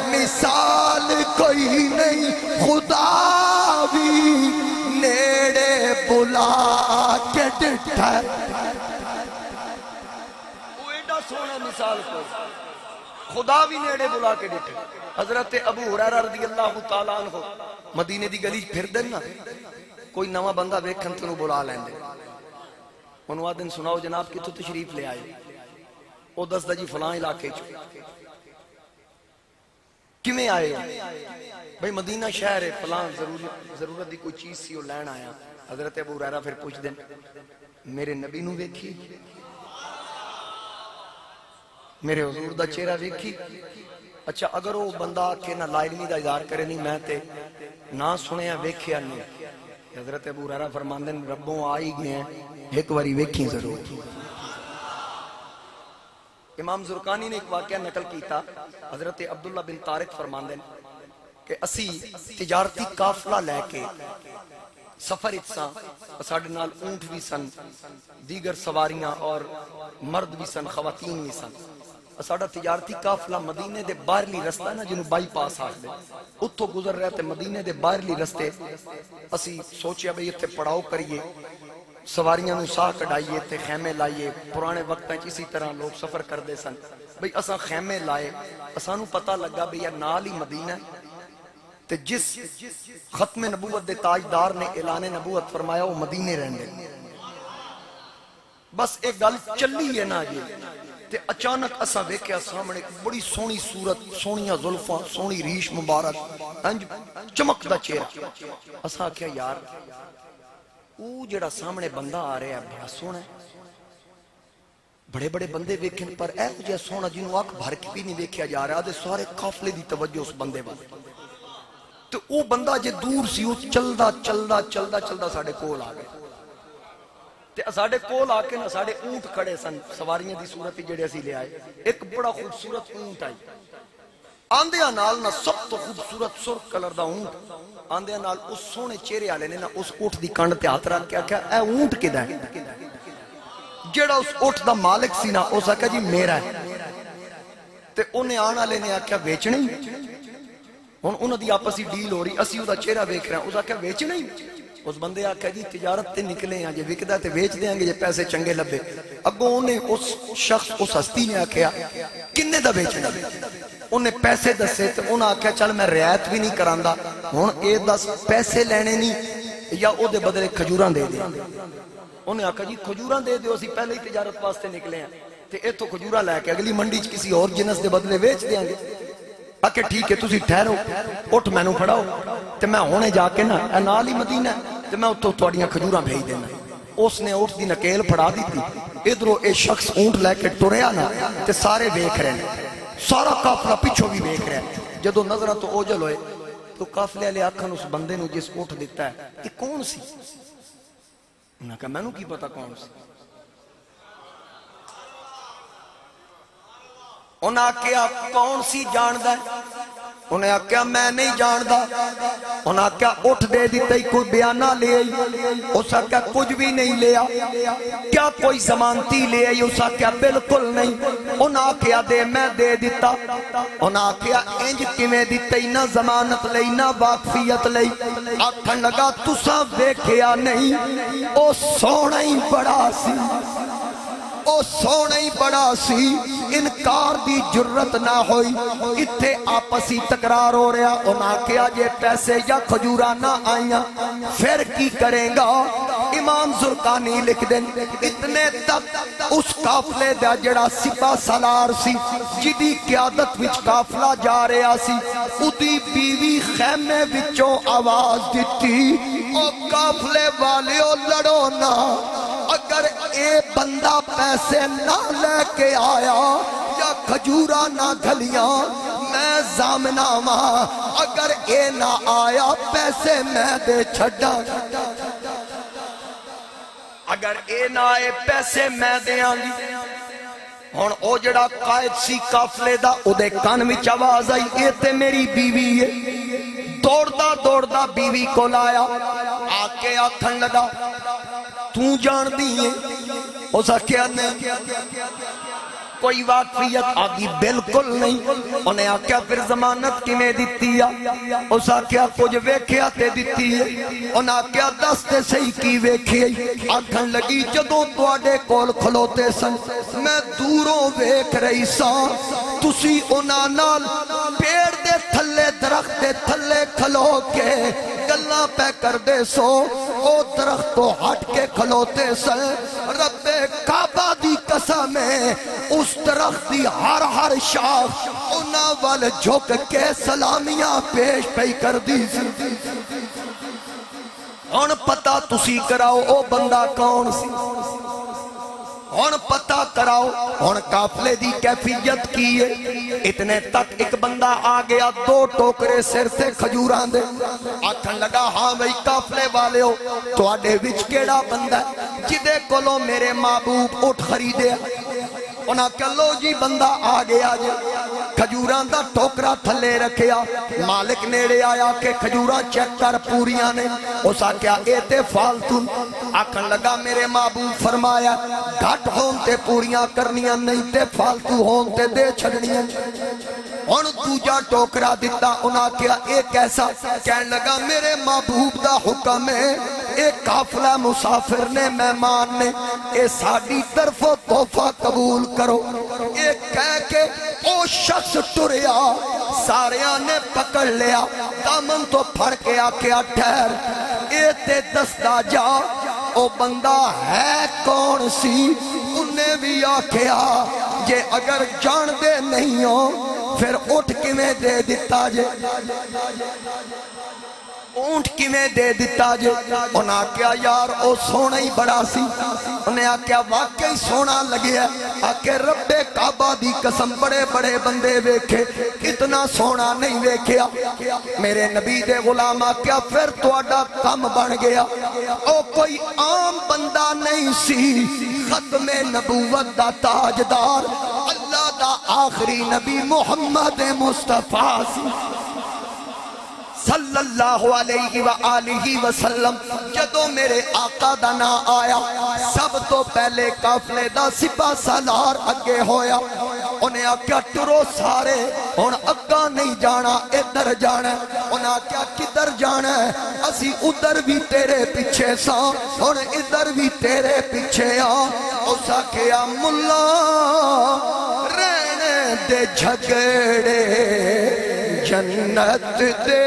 Speaker 1: مثال کوئی نہیں خدا بھی نیڑے بلا کے ڈٹھا او ایڈا سونا مثال کوئی خدا بھی نیڑے بلا کے ڈٹھا حضرت ابو ہریرہ رضی اللہ تعالیٰ عنہ مدینے دی گلی پھر دن نا کوئی نواں بندہ ویکھن تنوں بلا لیندے انہوں آدھن سناؤ جناب کی تو تشریف لے آئے وہ دسدا جی فلاں علاقے کیویں آئے ہو؟ بھئی مدینہ شہر ہے، فلاں ضرورت دی کوئی چیز سی وہ لین آیا۔ حضرت ابو ہریرہ پھر پوچھ دیں میرے نبی نو ویکھی، میرے حضور دا چہرہ ویکھی؟ اچھا اگر وہ بندہ کہ نہ لا علمی دا اظہار کرے نہیں میں تے نہ سنیا ویکھیا نہیں، حضرت ابو ہریرہ فرماندے ہیں ربوں آئی گئے ہیں ایک واری ویکھی ضرور۔ امام زرقانی نے ایک واقعہ نقل کیتا، حضرت عبداللہ بن طارق فرماندے ہیں کہ اسی تجارتی قافلہ لے کے سفر اتساں، ساڑھے نال اونٹ بھی سن، دیگر سواریاں اور مرد بھی سن، خواتین بھی سن۔ ساڑھا تجارتی قافلہ مدینے دے باہرلی رستہ نا جنہوں بائی پاس آکھ دے اتھو گزر رہے تھے مدینے دے باہرلی رستے، اسی سوچیا بھئی اتھے پڑاؤ کریے، سواریاں نو ساہ کڑائیے تے خیمے لائیے۔ پرانے وقت ہیں اسی طرح لوگ سفر کر دے سن، بھئی اساں خیمے لائے، اساں نو پتہ لگا بھئی نال ہی مدینہ تے جس ختم نبوت دے تاجدار نے اعلان نبوت فرمایا وہ مدینے رہندے۔ بس ایک گل چلی ہے نا یہ تے اچانک اساں ویکھیا سامنے بڑی سونی صورت، سونیاں زلفاں، سونی ریش مبارک، چمکدا چہرہ۔ اساں کیا یار او جڑا سامنے بندہ آ رہا ہے بڑا سونا ہے، بڑے بڑے بندے ویکھن پر اے جے سونا جنوں اکھ بھر کے بھی نہیں ویکھیا جا رہا تے سارے قافلے دی توجہ اس بندے وال۔ تو او بندہ جے دور سی او چلدا چلدا چلدا چلدا ساڈے کول آ گیا تے ساڈے کول آ کے نا ساڈے اونٹ کھڑے سن سواریاں دی صورت جڑے اسی لے آئے۔ ایک بڑا خوبصورت اونٹ آئی، آندیاں نال نا سب تو خوبصورت سرخ کلر دا اونٹ، آندیاں نال اس سونے چہرے والے نے نا اس اونٹ دی کنڈ تے ہاتھ رکھ کے آکھیا اے اونٹ کدا ہے؟ جڑا اس اونٹ دا مالک سی نا اس آکھیا جی میرا ہے۔ تے اونے آن والے نے آکھیا ویچنا ہی؟ ہن انہاں دی آپسی ڈیل ہو رہی، اسی دا چہرہ ویکھ رہے ہیں، اس آکھیا ویچنا ہی؟ اس بندے آکھیا جی تجارت تے نکلے ہیں جے وکدا تے ویچ دیاں گے جے پیسے چنگے لبے۔ اگوں انہیں اس شخص اس ہستی نے آکھیا کنے دا بیچنا؟ انہیں پیسے دسے تے انہاں آکھیا چل میں رعایت بھی نہیں کراندا، ہن اے دس پیسے لینے نہیں یا او دے بدلے کھجوراں دے دے؟ انہیں آکھیا جی کھجوراں دے دیو، اسی پہلے ہی تجارت واسطے نکلے ہیں تے ایتھوں کھجوراں لے کے اگلی منڈی چ کسی اور جنس دے بدلے بیچ دیاں گے۔ آکھے ٹھیک ہے تسی ٹھہرو، اٹھ مینوں پھڑاؤ تے میں ہونے جا کے نا اے نال ہی مدینہ تے میں اتوں تواڈیاں کھجوراں بھیج دینا۔ اس نے اونٹ دی نکیل پھڑا دیتی، ادھروں اے شخص اونٹ لے کے ٹریا نا تے سارے ویکھ رہے ہیں، سارا قافلہ پیچھوں بھی ویکھ رہا ہے۔ جدوں نظراں تو اوجل ہوئے تو قافلے والے آکھن اس بندے نو جس اونٹ دیتا ہے یہ کون سی؟ انہاں کہا مینوں کی پتہ کون سی؟ انہاں کیا کون سی جاندا ہے؟ انہاں کیا میں نہیں جاندا۔ انہاں کیا اٹھ دے دیتے کوئی بیانہ لے آئی؟ اسا کیا کچھ بھی نہیں لیا۔ کیا کوئی ضمانتی لے آئی؟ اسا کیا بالکل نہیں۔ انہاں کیا دے میں دے دیتا۔ انہاں کیا انج کیویں دیتے نہ ضمانت لئی نہ واقفیت لئی؟ آکھن لگا تساں ویکھیا نہیں او سونا ہی بڑا سی، او سونا ہی بڑا سی، انکار دی جرت نہ ہوئی۔ اتھے آپسی تکرار ہو رہا، انہاں کیا جے پیسے یا کھجورا نہ آئیاں پھر کی کریں گا؟ امام زرقانی لکھ دیں اتنے تک اس قافلے دا جڑا سپاہ سالار سی جدی قیادت وچ قافلہ جا رہا سی، ادی بیوی خیمے وچوں آواز دیتی او قافلے والیو لڑو نا، اگر اے بندہ پیسے نہ لے کے آیا یا کھجورا نہ گھلیاں میں زامنہ ماں، اگر اے نہ آیا پیسے میں دے چھڑا، اگر اے نہ آئے پیسے میں دے آنگی۔ ہون او جڑا قائد سی قافلے دا او دے کان وچ آواز آئی اے تے میری بیوی ہے۔ دوڑدا دوڑدا بیوی کو لایا، آکے آکھن لگا تو جان دیئے؟ اسا کیا نہیں کوئی واقفیت؟ آگی بالکل نہیں۔ انہیں آکیا پھر ضمانت کی میں دیتی ہے؟ اسا کیا کچھ ویکھیا تے دیتی ہے؟ انہیں آکیا دستے صحیح کی ویکھی ہے؟ آکھن لگی جدوں تواڈے کول کھلوتے سن میں دوروں ویکھ رہی سا، تسی انہاں نال پیڑ دے تھلے درخت دے تھلے کھلو کے گلاں پہ کر دے سو، او درخت تو ہٹ کے کھلوتے سن، رب کعبہ دی قسم ہے اس درخت دی ہر شاخ انہاں وال جھک کے سلامیاں پیش پئی کر دی سی ہن پتہ تسی کراؤ او بندہ کون سی ہن پتہ کراؤ ہن قافلے دی کیفیت کی ہے اتنے تک ایک بندہ آ گیا 2 ٹوکرے سر سے کھجوراں دے آکھن لگا ہاں بھئی قافلے والے ہو تواڈے وچ کیڑا بندہ ہے جدے کولوں میرے محبوب اٹھ خریدے انہاں کہ لو جی بندہ آ گیا جی کھجوراں دا ٹوکرا تھلے رکھیا مالک نیڑے آیا کہ کھجوراں چیک کر پوریاں نے اس آکھیا اے تے فالتو آکھن لگا میرے محبوب فرمایا گھٹ ہون تے پوریاں کرنیاں نہیں تے فالتو ہون تے دے چھڑنیاں ہن دوجا ٹوکرا دیتا انہاں کیا اے کیسا کہن لگا میرے محبوب دا حکم ہے اے قافلہ مسافر نے مہمان نے اے ساڈی طرف تحفہ قبول کرو اے کہہ کے او شخص ٹریا ساریاں نے پکڑ لیا دامن تو پھڑ کے آکیا ٹھہر اے تے دستا جا او بندہ ہے کون سی انہیں بھی آکیا جے اگر جان دے نہیں ہو پھر اٹھ کیویں دے دیتا جے اونٹ کیویں دے دیتا جے انہاں آکیا یار او سونا ہی بڑا سی انہیں آکیا واقعی سونا لگیا آکے رب کعبہ دی قسم بڑے بڑے بندے ویکھے اتنا سونا نہیں ویکھیا میرے نبی دے غلام آکیا پھر تواڈا کم بن گیا او کوئی عام بندہ نہیں سی ختم نبوت دا تاجدار اللہ دا آخری نبی محمد مصطفیٰ سی صلی اللہ علیہ وآلہ وسلم جدو میرے آقا دا نا آیا سب تو پہلے قافلے دا سپاہ سالار اگے ہویا انہیں آکیا ٹرو سارے ان اگا نہیں جانا ادھر جانا انہیں آکیا کدھر جانا ہے اسی ادھر بھی تیرے پیچھے سا ان ادھر بھی تیرے پیچھے اس آکیا ملا رہنے دے جھگڑے جنت دے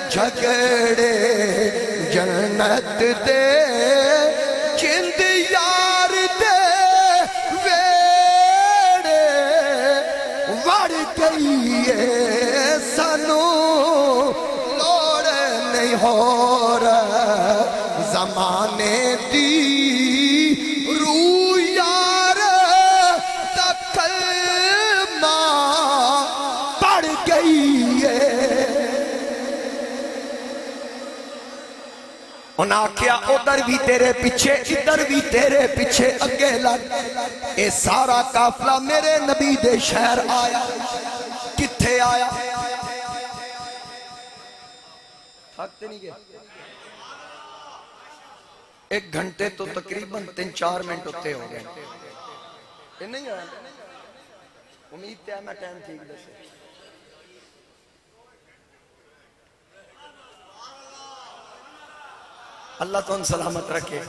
Speaker 1: جھگڑے جنت دے چند یار دے ویڑے وڑ گئی ہے سنو لوڑ نہیں ہو رہا زمانے دی روح یار دا کلمہ پڑ گئی ہے انہاں آکھیا ادھر بھی تیرے پیچھے ادھر بھی تیرے پیچھے اگے لگ اے سارا قافلہ میرے نبی دے شہر آیا کتھے آیا تھکتے نہیں گئے 1 گھنٹے تو تقریباً 3-4 منٹ ہوتے ہو گئے یہ نہیں آیا امید ہے میں ٹائم ٹھیک دسے اللہ تو ان سلامت رکھے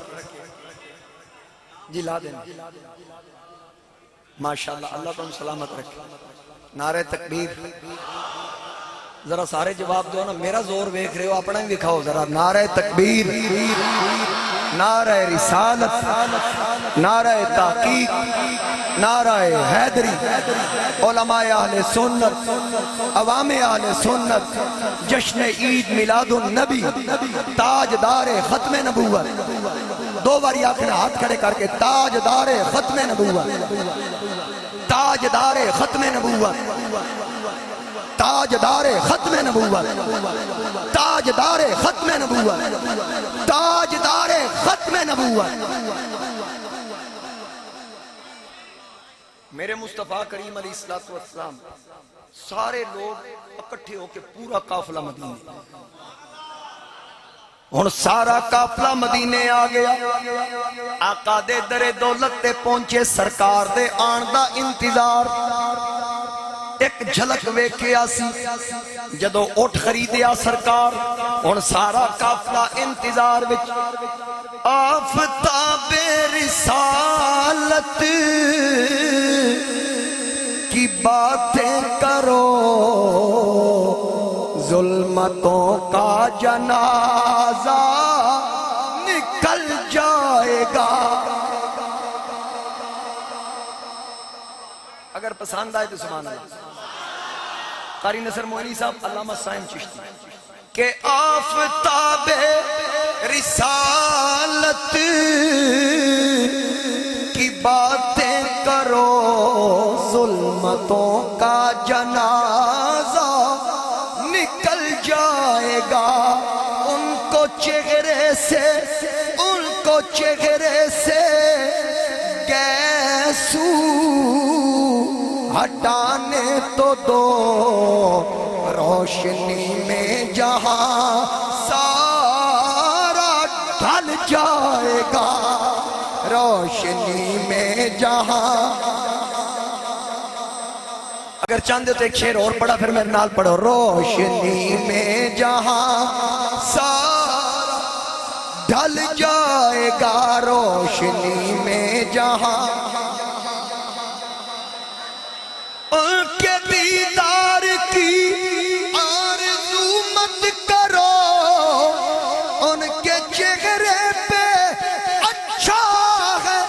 Speaker 1: جی لا دینا ماشاءاللہ اللہ تو ان سلامت رکھے نعرہ تکبیر ذرا سارے جواب دو نا میرا زور ویکھ رہے ہو اپنا ہی دکھاؤ ذرا نعرہ تکبیر نعرہ رسالت نعرہ تحقیق نعرہ حیدری علماء اہل سنت عوام اہل سنت جشن عید میلاد النبی تاجدار ختم نبوت 2 باری آخر ہاتھ کھڑے کر کے تاجدار ختم نبوت تاجدار ختم نبوت تاجدار ختم نبوت تاجدار ختم نبوت تاجدار ختم نبوت میرے مصطفیٰ کریم علیہ السلام سارے لوگ اکٹھے ہو کے پورا قافلہ مدینے ہن سارا قافلہ مدینے آ گیا آقا دے در دولت تے پہنچے سرکار دے آن دا انتظار ایک جھلک ویکھیا سی جدو اٹھ خریدیا سرکار ہن سارا قافلہ انتظار وچ آفتاب رسالت کی باتیں کرو ظلمتوں کا جنازہ گا. اگر پسند آئے تو سبحان اللہ. قاری نصر موئنی صاحب علامہ سائن چشتی کہ آفتاب رسالت کی باتیں کرو، ظلمتوں کا جنازہ نکل جائے گا. ان کو چہرے سے گیسو ہٹانے تو دو، روشنی میں جہاں سارا ڈھل جائے گا. روشنی میں جہاں. اگر چاندے تو ایک شعر اور پڑھا پھر میرے نال پڑھو. روشنی میں جہاں سارا ڈھل جائے گا، روشنی میں جہاں. ان کے دیدار کی آرزو مت کرو، ان کے چہرے پہ اچھا ہے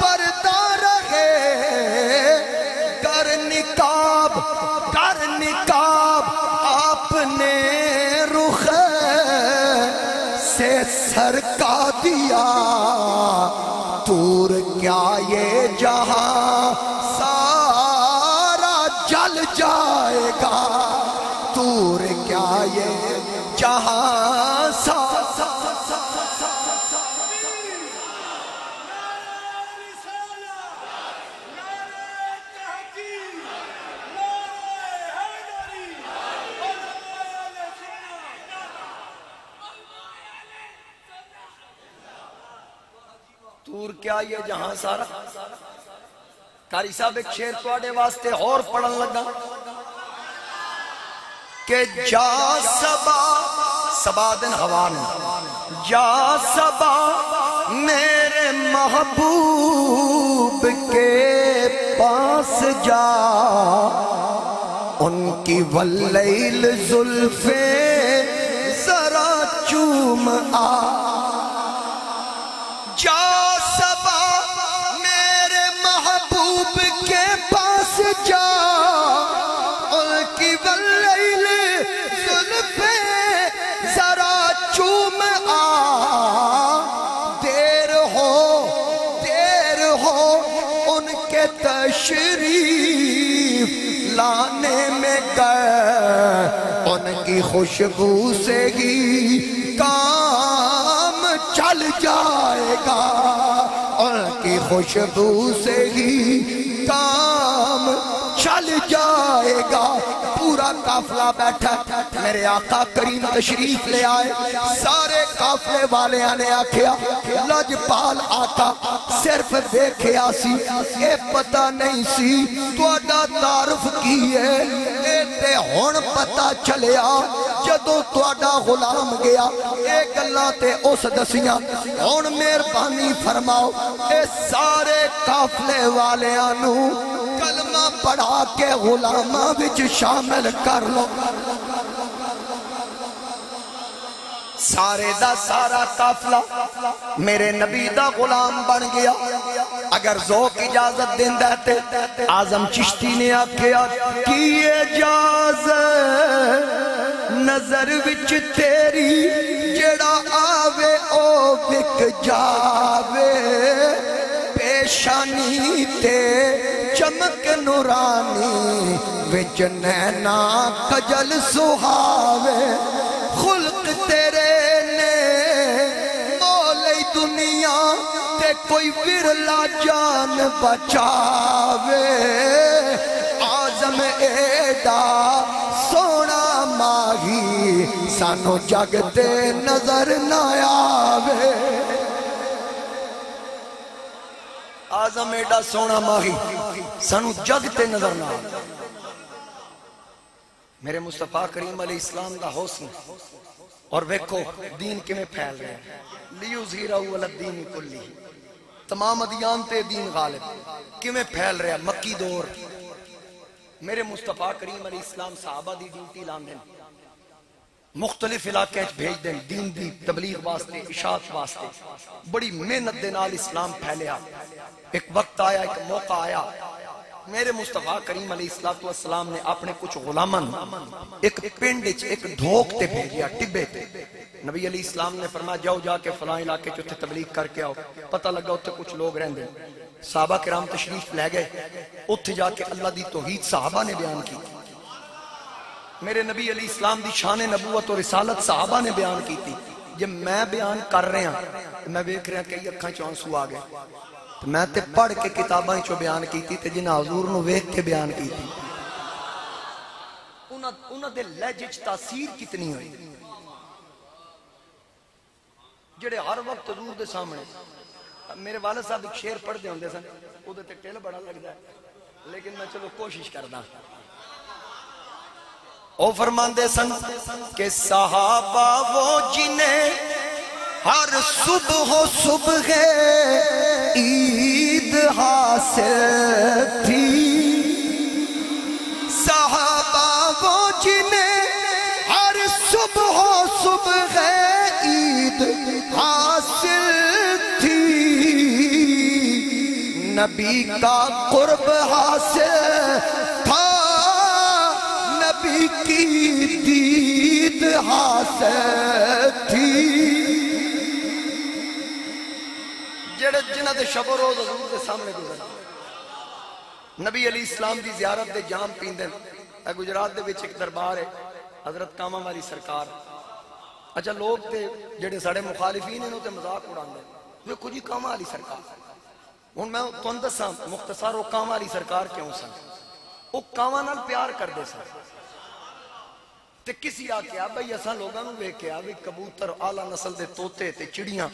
Speaker 1: پردہ رہے. کر نقاب آپ نے رخ سے سر کا دیا، دور کیا یہ جہاں سارا جل جائے گا. دور کیا یہ جہاں سارا. دور کیا یہ جہاں سارا. قاری صاحب ایک شعر تواڈے واسطے اور پڑھن لگا کہ جا صبا دن ہوان جا صبا میرے محبوب کے پاس جا، ان کی واللیل زلفیں ذرا چوم آ. جا صبا میرے محبوب کے پاس جا، ان کی واللیل زلفیں ذرا چوم آ. دیر ہو ان کے تشریف لانے میں گئے، ان کی خوشبو سے ہی کام چل جائے گا. ان کی خوشبو سے ہی کام چل جائے گا. پورا قافلہ بیٹھا، میرے آقا کریم تشریف لے آئے. سارے قافلے والیاں نے آکھیا لجپال آقا صرف دیکھیا سی، اے پتہ نہیں سی تواڈا تعارف کی ہے. اے تے ہن پتہ چلیا جدوں تواڈا غلام گیا. اے گلاں تے اس دسیاں. ہن مہربانی فرماؤ اے سارے قافلے والیاں نو کلمہ پڑھا کے غلاماں وچ شامل کر لو. سارے دا سارا قافلہ میرے نبی دا غلام بن گیا. اگر ذوق اجازت دیندہ تے اعظم چشتی نے آکھیا کی اجازت نظر وچ تیری، جڑا آوے او وک جاوے. پیشانی تے چمک نورانی وچ نینا کجل سہاوے. خلق تیرے نے مولی دنیا تے کوئی ورلا جان بچاوے. اعظم ایڈا سونا ماہی سانو جگ تے نظر نہ آوے. اعظم ایڈا سونا ماہی سانو جگ تے نظر نہ آوے. میرے مصطفیٰ کریم علیہ السلام دا حسن اور ویکھو دین کیویں پھیل رہا ہے. لیظہرہ علی الدین کلہ، تمام ادیان تے دین غالب کیویں پھیل رہا ہے. مکی دور میرے مصطفیٰ کریم علیہ السلام صحابہ دی ڈیوٹی لاندے. مختلف علاقے بھیج دیں دین دی تبلیغ واسطے اشاعت واسطے بڑی محنت دے نال اسلام پھیلیا ایک وقت آیا ایک موقع آیا میرے مصطفیٰ کریم علیہ السلام نے اپنے کچھ غلامن ایک پنڈ ایک ڈھوک تے بھیجیا ٹبے تے نبی علیہ السلام نے فرمایا جاؤ جا کے فلاں علاقے چ تبلیغ کر کے آؤ پتہ لگا اتنے کچھ لوگ رہندے صحابہ کرام تشریف لے گئے اتنے جا کے اللہ دی توحید صحابہ نے بیان کی میرے نبی علیہ السلام دی شان نبوت اور رسالت صحابہ نے بیان کی تھی جب میں بیان کر رہا ہوں میں دیکھ رہا کئی اکھاں چ آنسو آ گئے تو میں تے پڑھ کے کتاباں چوں بیان کی تھی تے جنہاں حضور نو ویکھ کے بیان کی تھی انہاں دے لہجے وچ تاثیر کتنی ہوئی جڑے ہر وقت حضور دے سامنے میرے والد صاحب ایک شعر پڑھ دے ہوندے سن او دے تے ٹل بڑا لگدا ہے لیکن میں چلو کوشش کردا او فرماندے سن کہ صحابہ وہ جنہیں ہر صبح عید حاصل تھی صحابہ وہ جنہیں ہر صبح عید حاصل تھی نبی کا قرب حاصل تھا نبی کی دید حاصل تھی جڑے جنہ دے شب و روز حضور دے سامنے گزر نبی علیہ السلام دی زیارت دے جام پیندن اے گجرات دے وچ ایک دربار ہے حضرت کاما والی سرکار اچھا لوگ تے جڑے ساڑے مخالفین انہوں تے مذاق اڑاندے دیکھو جی کاما والی سرکار ہن میں تانوں دساں مختصر او کاما والی سرکار کیوں سن او کاما نال پیار کردے سن تے کسی آکھیا بھئی اساں لوگاں نوں ویکھیا وی کبوتر اعلی نسل دے طوطے تے چڑیاں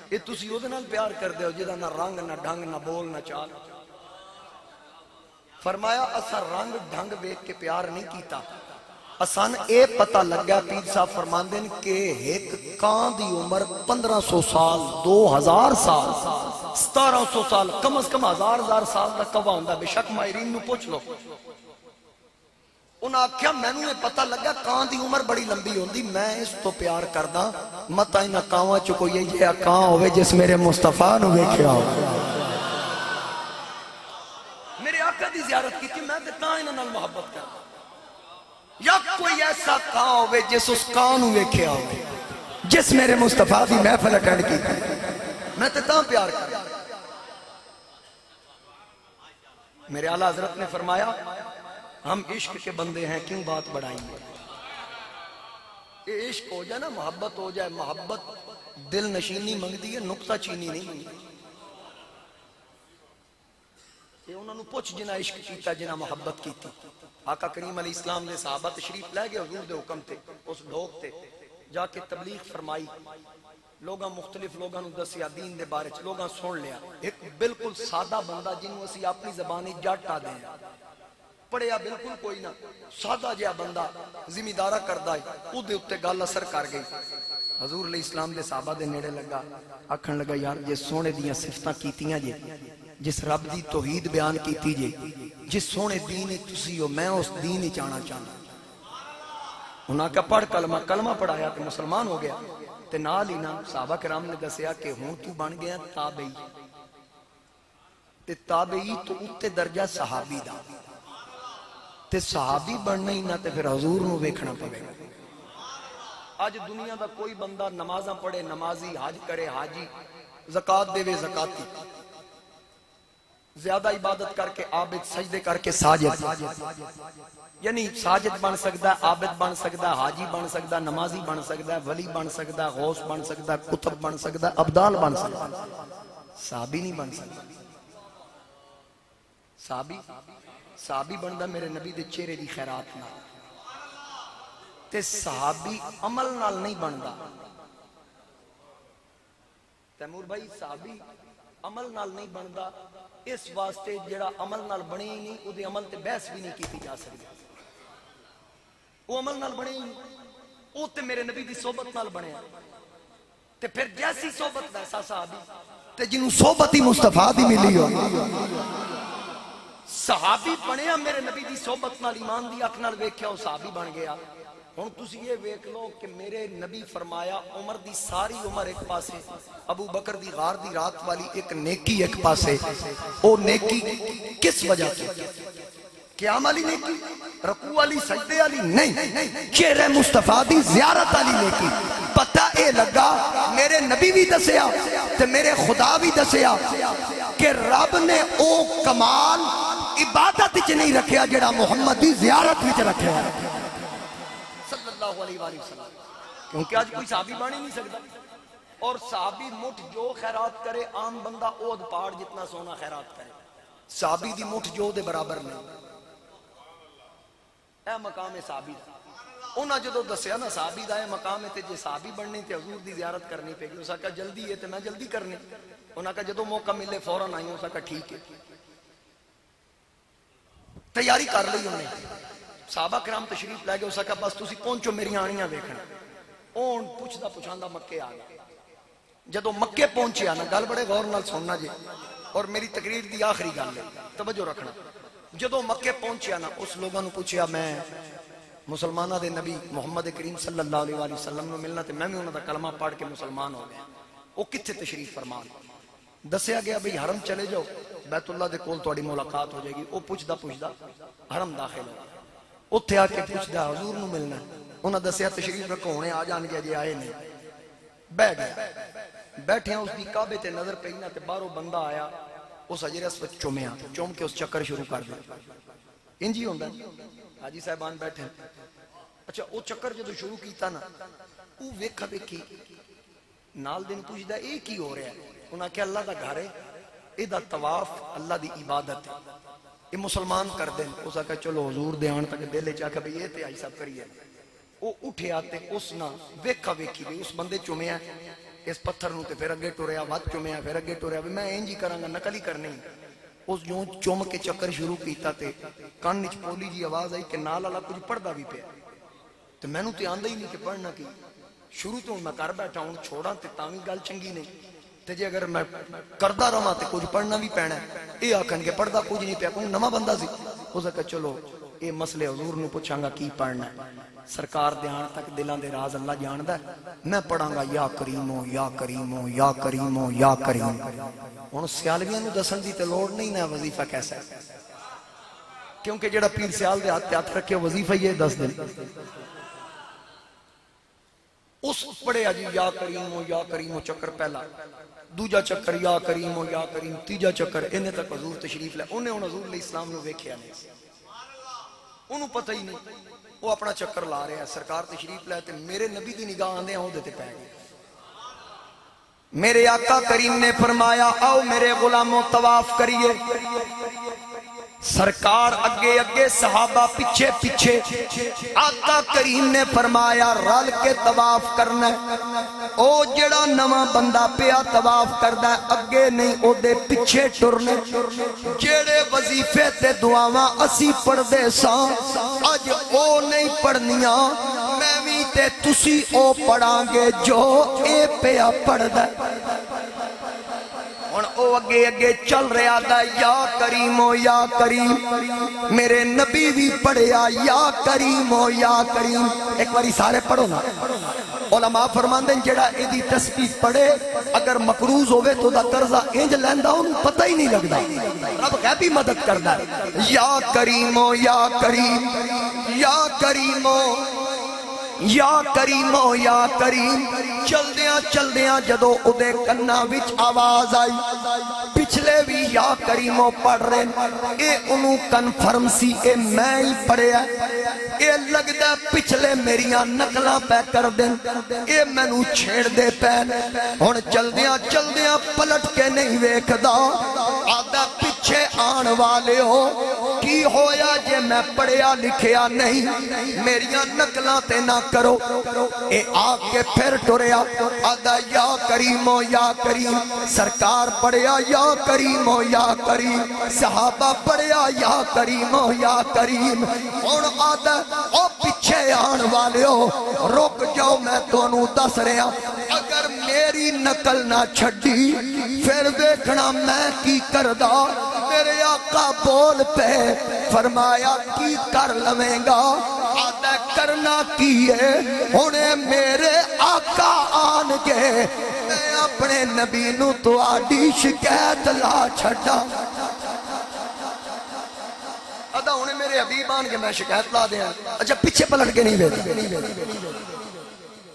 Speaker 1: اے تسی اودے نال پیار کردے ہو جدا نہ رنگ نہ ڈھنگ نہ بول نہ چال فرمایا اساں رنگ ڈھنگ ویکھ کے پیار نہیں کیتا اسان اے پتہ لگا پیر صاحب فرماندے نے کہ ایک کان دی عمر 1500 سال 2000 سال 1700 سال کم از کم ہزار سال دا کوا ہوندا بے شک ماہرین نو پوچھ لو انہاں آکھیا مینوں یہ پتہ لگا کان دی عمر بڑی لمبی ہوندی میں اس تو پیار کردا متا انہاں کاواں چ کوئی یہ کان ہوے جس میرے مصطفیٰ نو ویکھیا ہو میرے آقا دی زیارت کیتی میں تے تاں انہاں نال محبت کردا یا کوئی ایسا کان ہوے جس اس کان نو ویکھیا ہوے جس میرے مصطفیٰ دی محفل اٹینڈ کیتی میں تے تاں پیار کردا میرے اعلیٰ حضرت نے فرمایا ہم عشق کے بندے ہیں کیوں بات بڑھائیں گے یہ عشق ہو جائے نا محبت ہو جائے محبت دل نشینی منگتی ہے نقطہ چینی نہیں منگتی یہ انہوں نے پوچھ جنہ عشق کیتا جنہ محبت کیتی آقا کریم علیہ السلام نے صحابہ تشریف لے گئے حضور دے حکم تے اس ڈھوک تے جا کے تبلیغ فرمائی لوگاں مختلف لوگاں نو دسیا دین دے بارے چ لوگاں سن لیا ایک بالکل سادہ بندہ جنوں اسی اپنی زبانی جٹ آ دیں پڑھیا بالکل کوئی نہ سادہ جہا بندہ ذمہ دارا کردا ہے او دے اوتے گل اثر کر گئی حضور علیہ السلام دے صحابہ دے نیڑے لگا آکھن لگا یار جے سونے دیاں صفتاں کیتیاں جے جس رب دی توحید بیان کیتی جے جس سونے دین تسی ہو میں اس دین ہی چاہنا چاہنا انہاں کا پڑھ کلمہ پڑھایا تے مسلمان ہو گیا تے نال ہی نا صحابہ کرام نے دسیا کہ ہن تو بن گیا تابعی تے تابعی تو اوتے درجہ صحابی دا تے صحابی بننا ہی نہ تے پھر حضور نو ویکھنا پڑے گا آج دنیا دا کوئی بندہ نمازاں پڑھے نمازی حج کرے حاجی زکات دے وے زکاتی زیادہ عبادت کر کے عابد سجدے کر کے ساجد یعنی ساجد بن سکتا ہے عابد بن سکتا ہے حاجی بن سکتا ہے نمازی بن سکتا ہے ولی بن سکتا ہے غوث بن سکتا ہے کتب بن سکتا ہے ابدال بن سکتا ہے صحابی نہیں بن سکتا صحابی بندا میرے نبی دے چہرے دی خیرات نال تے صحابی عمل نال نہیں بندا تیمور بھائی صحابی عمل نال نہیں بندا اس واسطے جڑا عمل نال بنے ہی نہیں او دے عمل تے بحث بھی نہیں کیتی جا سکتی او عمل نال بنے ہی نہیں او تے میرے نبی دی صحبت نال بنیا تے پھر جیسی صحبت ویسا صحابی تے جنوں صحبت ہی مصطفیٰ دی ملی ہو صحابی بنیا میرے نبی دی صحبت نال ایمان دی اکھ نال ویکھیا او صحابی بن گیا ہن تسی یہ ویکھ لو کہ میرے نبی فرمایا عمر دی ساری عمر ایک پاسے، ابو بکر دی غار دی رات والی ایک نیکی ایک پاسے، او نیکی کس وجہ سے؟ قیام والی نیکی، رکوع والی، سجدے والی نہیں، چہرے مصطفیٰ دی زیارت والی نیکی۔ پتہ اے لگا میرے نبی بھی دسیا تے میرے خدا بھی دسیا کہ رب نے او کمال عبادت وچ نہیں رکھیا جڑا محمد دی زیارت وچ رکھیا ہے صلی اللہ علیہ وآلہ وسلم۔ کیونکہ آج کوئی صحابی بن ہی نہیں سکتا، اور صحابی مٹھ جو خیرات کرے عام بندہ اود پہاڑ جتنا سونا خیرات کرے، صحابی دی مٹھ جو دے برابر نہیں۔ اے مقام صحابی دا انہاں جدو دسیا نا صحابی دا اے مقام ہے تے جے صحابی بننی تے حضور دی زیارت کرنی پے گی۔ اس کہا جلدی ہے تے میں جلدی کرنی، انہاں کہا جدو موقع ملے فوراً آئی، اس کہا ٹھیک ہے، تیاری کر لی انہیں۔ صحابہ کرام تشریف لے گئے، اس کہا بس تسی پہنچو میری آنیاں ویکھنا۔ اون پوچھدا پوچھاندا مکے آ گیا۔ جدو مکے پہنچیا نا، گل بڑے غور نال سننا جی، اور میری تقریر دی آخری گل ہے، توجہ رکھنا۔ جدو مکے پہنچیا نا، اس لوگوں نے پوچھیا میں مسلمانہ دے نبی محمد کریم صلی اللہ علیہ وآلہ وسلم نے ملنا تے میں بھی انہوں دا کلمہ پڑھ کے مسلمان ہو گیا، وہ کتھے تشریف فرمان؟ دسیا گیا بھئی حرم چلے جاؤ، بیت اللہ دے کول تواڈی ملاقات ہو جائے گی۔ وہ پوچھدا پوچھدا حرم داخل ہو، اتھے آ کے پوچھدا حضور نو ملنا، انہاں دسیا تشریف رکھو ہونے آ جان گے، جے آئے نہیں۔ بہ گیا، بیٹھے ہیں، اس دی کعبے تے نظر پئی نا تے باہروں بندہ آیا، اس حجر اسود چومیا، چوم کے اس چکر شروع کر دیا۔ انجی ہوندا حاجی صاحبان بیٹھے، اچھا وہ چکر جدو شروع کیتا نا، وہ ویکھا ویکھی نال دن پوچھدا اے کی ہو رہا ہے؟ انہاں کہ اللہ دا گھر ہے، اے دا طواف اللہ دی عبادت ہے، یہ مسلمان کر دیں۔ اس کہا چلو حضور دے آن تک دل چاہ کہ بھئی یہ تے آئی سب کریے۔ وہ اٹھے آتے اس نا ویکھا ویکھی بھی اس بندے چومیا اس پتھر نو تے پھر اگے ٹریا، ود چومیا پھر اگے ٹریا، میں انج ہی کراں گا، نقل ہی کرنی۔ اس جو چوم کے چکر شروع کیتا تے کان وچ پولی جی آواز آئی کہ نال والا کچھ پڑھدا بھی پیا، تے مینوں تے آندا ہی نہیں کہ پڑھنا کی۔ شروع تو میں کر بیٹھا ہوں، چھوڑاں تے تاں وی گل چنگی نہیں، تے جے اگر میں کردا رہاں تے کچھ پڑھنا بھی پینا ہے۔ اے آکھن کے پڑھدا کچھ نہیں پیا، کوئی نواں بندہ سی۔ اس کہا چلو اے مسئلے حضور نو پوچھاں گا کی پڑھنا ہے، سرکار دھیان تک دلاں دے راز اللہ جاندا ہے، میں پڑھاں گا یا کریمو یا کریمو یا کریمو یا کریم۔ ہن سیالویاں نو دسن دی تے لوڑ نہیں نا وظیفہ کیسا ہے، کیونکہ جڑا پیر سیال دے ہاتھ رکھے وظیفہ یہ دس دن۔ اس پڑھے جی یا کریمو چکر پہلا، دوجا چکر یا کریمو یا کریم، تیجا چکر انہیں تک حضور تشریف لے۔ انہیں حضور علیہ السلام نے ویکھیا نہیں، انہوں پتہ ہی نہیں، وہ اپنا چکر لا رہے ہیں۔ سرکار تشریف لے تے میرے نبی دی نگاہ آندے ہوں دیتے پہ گئے۔ میرے آقا کریم نے فرمایا آؤ میرے غلاموں طواف کریے۔ سرکار اگے اگے، صحابہ پیچھے پیچھے۔ آقا کریم نے فرمایا رل کے طواف کرنا ہے، او جڑا نواں بندہ پیا طواف کردا ہے اگے نہیں او دے پیچھے ٹرنے۔ جڑے وظیفے تے دعاواں اسی پڑھ دے ساں اج او نہیں پڑھنیاں، میں بھی تے تسی او پڑھاں گے جو اے پیا پڑھ دا۔ او اگے اگے چل رہا دا یا کریمو یا کریم، میرے نبی بھی پڑھیا یا کریمو یا کریم۔ ایک باری سارے پڑھو نا۔ علماء فرماندے جڑا ایدی تسبیح پڑھے اگر مقروض ہوئے تو دا قرضہ انج لیندا انہوں پتہ ہی نہیں لگدا، رب غیبی مدد کردا ہے۔ یا کریمو یا کریم یا کریمو یا کریمو یا کریم۔ چل دیاں جدو ادے کنہ وچ آواز آئی، پچھلے بھی یا کریمو پڑھ رہے، اے انہوں کنفرم سی اے میں ہی پڑھیا، اے لگدا پچھلے میریاں نقلہ پہ کر دیں، اے مینوں چھیڑ دے پین۔ ہن چل دیاں پلٹ کے نہیں ویکھدا، آدھا پیچھے آن والے ہو کی ہویا جے میں پڑھیا لکھیا نہیں، میریاں نقلہ تے نہ کرو۔ اے آکے پھر ٹریا، آدھا یا کریمو یا کریم۔ سرکار پڑھیا یا کریمو یا کریم، صحابہ پڑھیا یا کریمو یا کریم۔ اور آدھا او پیچھے آن والے ہو رک جاؤ، میں تونوں دس رہا، اگر میری نقل نہ چھڑی پھر دیکھنا میں کی کردا۔ میرے آقا بول پہ فرمایا کی کر لویں گا؟ آدھا میں کرنا کی ہے ہونے میرے آقا آن گے میں اپنے نبی نو تو آڈی شکایت لا چھڑا ادا ہونے میرے حبیب آن کے میں شکایت لا دیا اچھا پیچھے پلٹ کے نہیں بیٹھا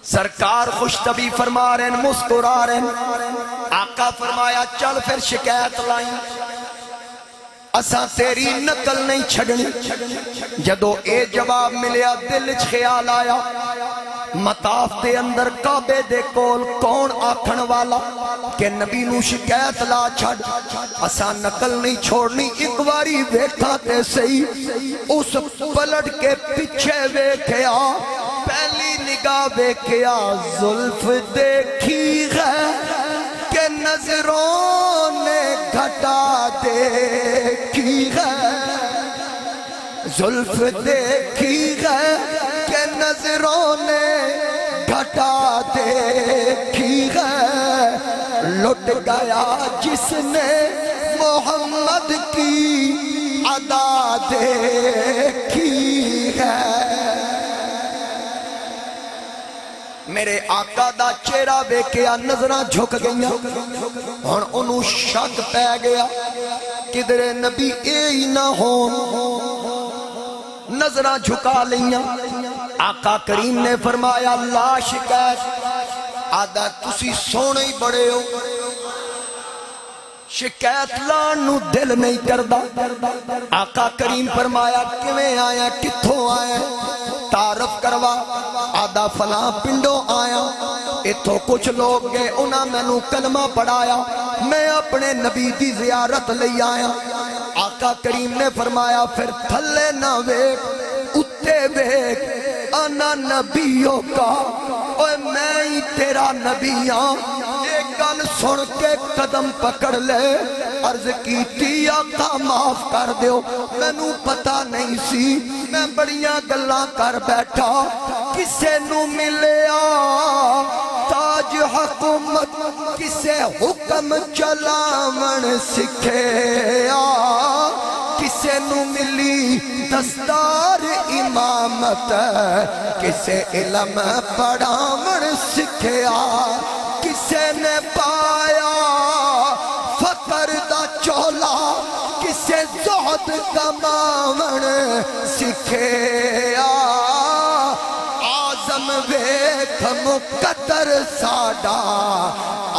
Speaker 1: سرکار خوش طبی فرما رہے ہیں مسکرا رہے ہیں آقا فرمایا چل پھر شکایت لائیں اساں تیری نقل نہیں چھڑنی جدو اے جواب ملیا دل خیال آیا مطاف دے اندر کعبے دے کول کون آکھن والا کہ نبی نو شکایت لا چھڑ اساں نقل نہیں چھوڑنی ایک واری ویکھا تے صحیح اس پلٹ کے پیچھے ویکھیا پہلی نگاہ ویکھیا زلف دیکھی ہے کہ نظروں نے گھٹا دیکھی ہے زلف دیکھی ہے کہ نظروں نے گھٹا دیکھی ہے لٹ گیا جس نے محمد کی ادا دیکھی ہے میرے آقا دا چہرہ ویکھیا نظراں جھک گئیاں ہن انہوں شک پہ گیا کدھر نبی اے ہی نہ ہون نظراں جھکا لیاں آقا کریم نے فرمایا لا شکایت آدھا تسی سونے ہی بڑے ہو شکایت لانو دل نہیں کردہ آقا کریم فرمایا کیویں آیا کتھوں آیا تعارف کروا آدھا فلاں پنڈوں آیا اتھو کچھ لوگ گئے انہاں میں نو کلمہ پڑھایا میں اپنے نبی دی زیارت لئی آیا آقا کریم نے فرمایا پھر تھلے نہ ویک اتے ویک انا نبیوں کا اوے میں ہی تیرا نبی ہاں ایک گل سن کے قدم پکڑ لے عرض کیتی آقا معاف کر دیو میں نو پتہ نہیں سی میں بڑیاں گلاں کر بیٹھا کسے نو ملیا تاج حکومت کسے حکم چلاون سکھیا کسے نو ملی دستار امامت کسے علم پڑھاون سکھیا کسے نے پایا فقر دا چولا کسے زہد کماون سکھیا آزم ویکھ مقدر ساڈا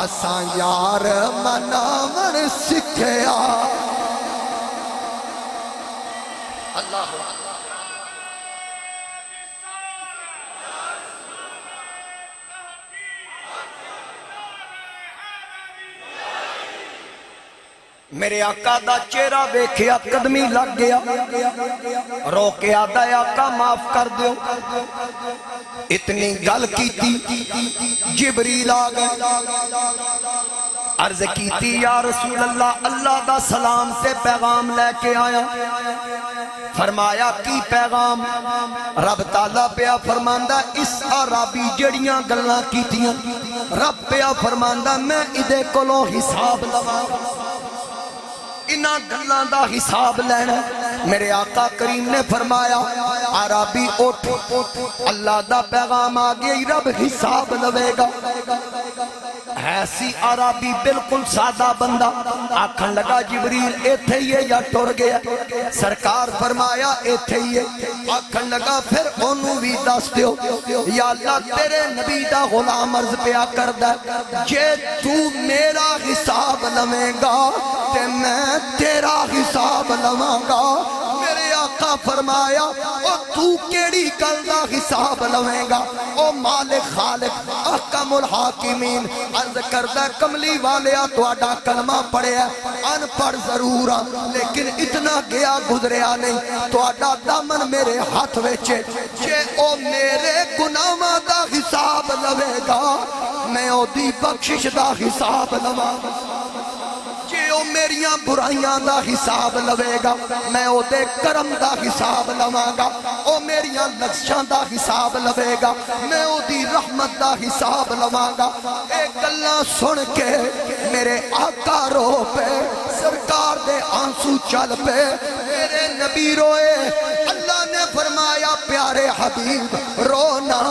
Speaker 1: اساں یار مناون سکھیا اللہ میرے آقا دا چہرہ ویکھیا قدمی لگ گیا رو کے آدھا آقا معاف کر دیو اتنی گل کیتی جبریل آ گئے عرض کیتی یا رسول اللہ اللہ دا سلام تے پیغام لے کے آیا فرمایا کی پیغام رب تعالیٰ پیا فرماندہ اس عربی جڑیاں گلاں کیتیاں رب پیا فرماندہ میں ادھے کولوں حساب لواں انہاں گلاں دا حساب لینا میرے آقا کریم نے فرمایا عربی اٹھ اللہ دا پیغام آگے رب حساب لوے گا ایسی عربی بالکل سادہ بندہ آکھن لگا جبریل ایتھے ہی ہے یا ٹر گیا سرکار فرمایا ایتھے ہی ہے آکھن لگا پھر انہوں بھی دس دیو یا اللہ تیرے نبی دا غلام عرض پیا کردہ جے تو میرا حساب لویں گا تے میں تیرا حساب لواں گا میرے آقا فرمایا او تو کیڑی گل دا حساب لویں گا او مالک خالق احکم الحاکمین عرض کردہ کملی والیا تواڈا کلمہ پڑھیا ان پڑھ ضرور لیکن اتنا گیا گزریا نہیں تواڈا دامن میرے ہاتھ وچے جے او میرے گناہاں دا حساب لوے گا میں او دی بخشش دا حساب لواں جے او میریاں برائیاں دا حساب لوے گا میں او دے کرم دا حساب لواں گا او میریاں لغزشاں دا حساب لوے گا میں او دی رحمت دا حساب لواں گا ایک گلاں سن کے میرے آقا رو پہ سرکار دے آنسو چل پہ میرے نبی روئے اللہ نے فرمایا پیارے حبیب رونا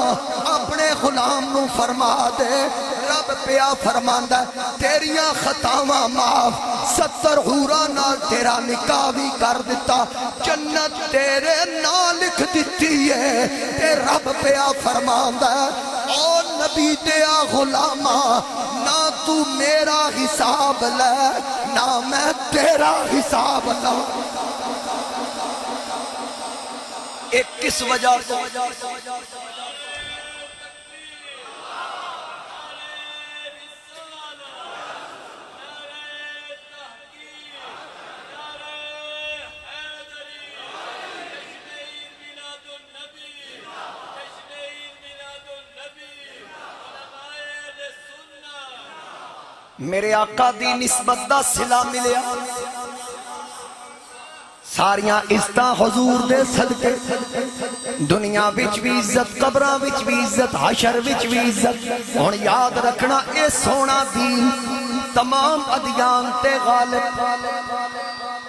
Speaker 1: اپنے غلام نو فرما دے رب پیا فرماندا تیریاں خطاواں معاف 70 حوراں نال تیرا نکاح بھی کر دیتا جنت تیرے نال لکھ دیتی ہے تے رب پیا فرماندا او نبی دیا غلاما نہ تو میرا حساب لے نہ میں تیرا حساب لوں ایک کس وجہ سے میرے آقا دی نسبت دا صلہ ملیا ساریاں عزتاں حضور دے صدقے دنیا وچ بھی عزت قبراں وچ بھی عزت حشر وچ بھی عزت ہن یاد رکھنا اے سونا دین تمام ادیان تے غالب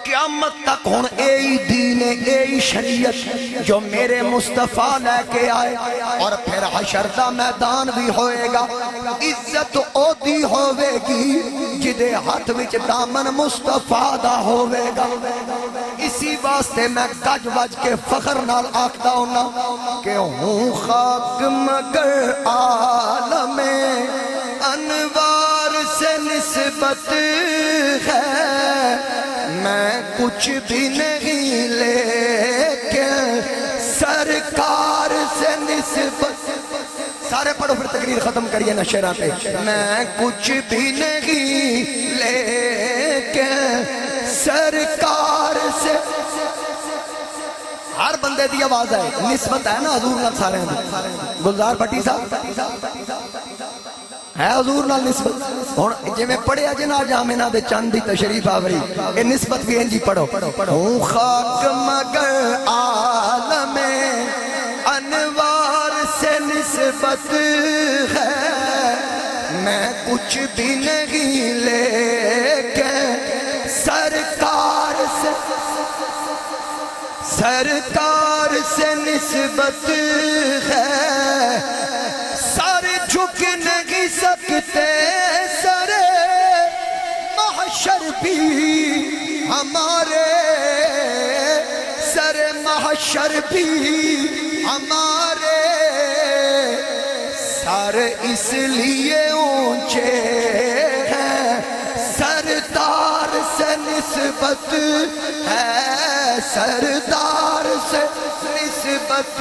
Speaker 1: قیامت تک ہن اے دین اے شریعت جو میرے مصطفیٰ لے کے آئے اور پھر حشر دا میدان بھی ہوئے گا عزت او دی ہوئے گی جدے ہاتھ وچ دامن مصطفیٰ دا ہوئے گا اسی واسطے میں گج بج کے فخر نال آکھدا ہونا کہ ہوں خاک مگر عالم انوار سے نسبت ہے میں کچھ بھی نہیں لیکن سرکار سے نسبت سارے پڑھو پھر تقریر ختم کریے نا شیراں پہ میں کچھ بھی نہیں لیکن سرکار سے ہر بندے دی آواز ہے نسبت ہے نا حضور نال سارے گلزار بھٹی صاحب ہے حضور نال نسبت ہن جے میں پڑھیا جنا جامنا دے چند دی تشریف آوری اے نسبت بھی انجی پڑھو ہوں خاک مگر عالم انوار سے نسبت ہے میں کچھ بھی نہیں لیکن سرکار سے نسبت ہے سر جھک نہیں سکتے سر محشر بھی ہمارے سر محشر بھی ہمارے سر اس لیے اونچے ہیں سردار سے نسبت ہے سردار سے نسبت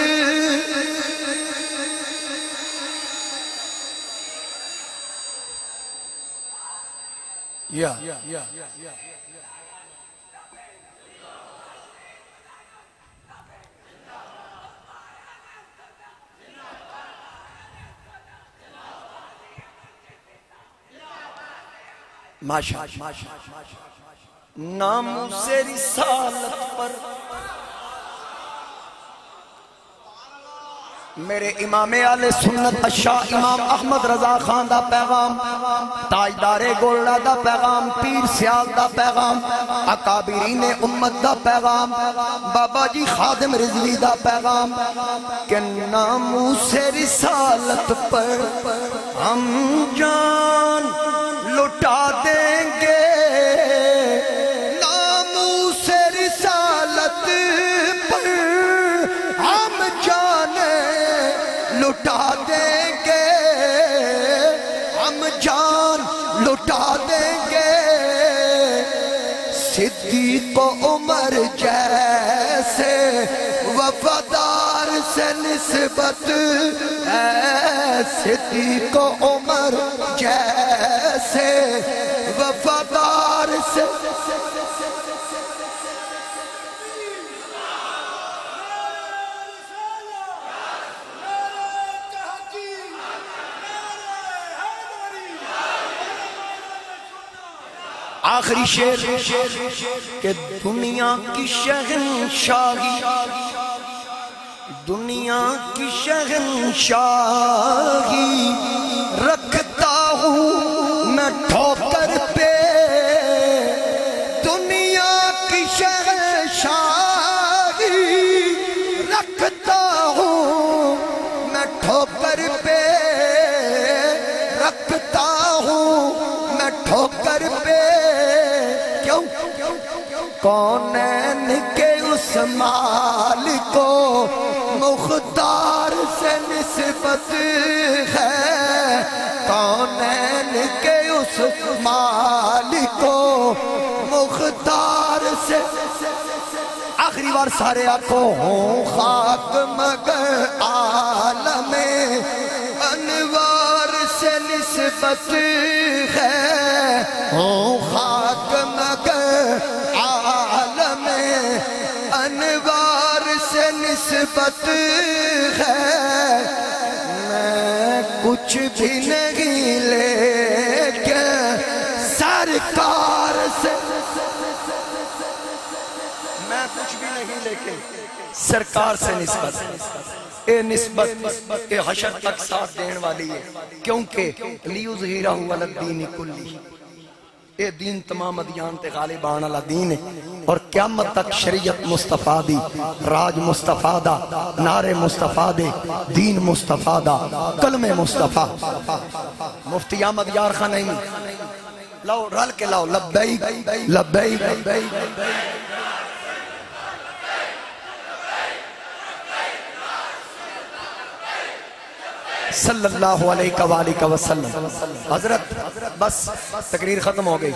Speaker 1: نام سے رسالت پر میرے امام اہل سنت اشاہ امام احمد رضا خان دا پیغام تاجدار گولڑا دا پیغام پیر سیال دا پیغام اکابرین امت دا پیغام بابا جی خادم رضوی دا پیغام کہ ناموس رسالت پر ہم جان لٹا دیں گے ناموس رسالت پر ہم جان لٹا دیں گے ہم جان لٹا دیں گے صدیق عمر جیسے وفادار سے نسبت ہے صدیق عمر جیسے وفادار سے آخری شعر کہ دنیا کی شہنشاہی دنیا کی شہنشاہی رکھتا ہوں میں ٹھوکر پہ دنیا کی شہنشاہی رکھتا ہوں میں ٹھوکر پہ رکھتا ہوں میں ٹھوکر پہ کیوں کونین کے اس مال کو مختار سے نسبت ہے کونین کے اس مال کو مختار سے آخری بار سارے آنکھوں ہوں خاک مگر عالم انوار سے نسبت ہے ہوں خاک مگر عالم انوار سے نسبت ہے میں کچھ بھی نہیں لیکن سرکار سے میں کچھ بھی نہیں لیکن سرکار سے نسبت اے نسبت اے حشر تک ساتھ دین والی ہے کیونکہ لیظہرہ علی الدین کلی اے دین تمام ادیان تے غالب آن والا دین ہے اور قیامت تک شریعت مصطفیٰ دی راج مصطفیٰ دا نعرے مصطفیٰ دے دین مصطفیٰ دا کلمہ مصطفیٰ مفتی احمد یار خان نہیں لاؤ رل کے لاؤ لبیک لبیک لبیک صلی اللہ علیہ وآلہ وسلم حضرت بس تقریر ختم ہو گئی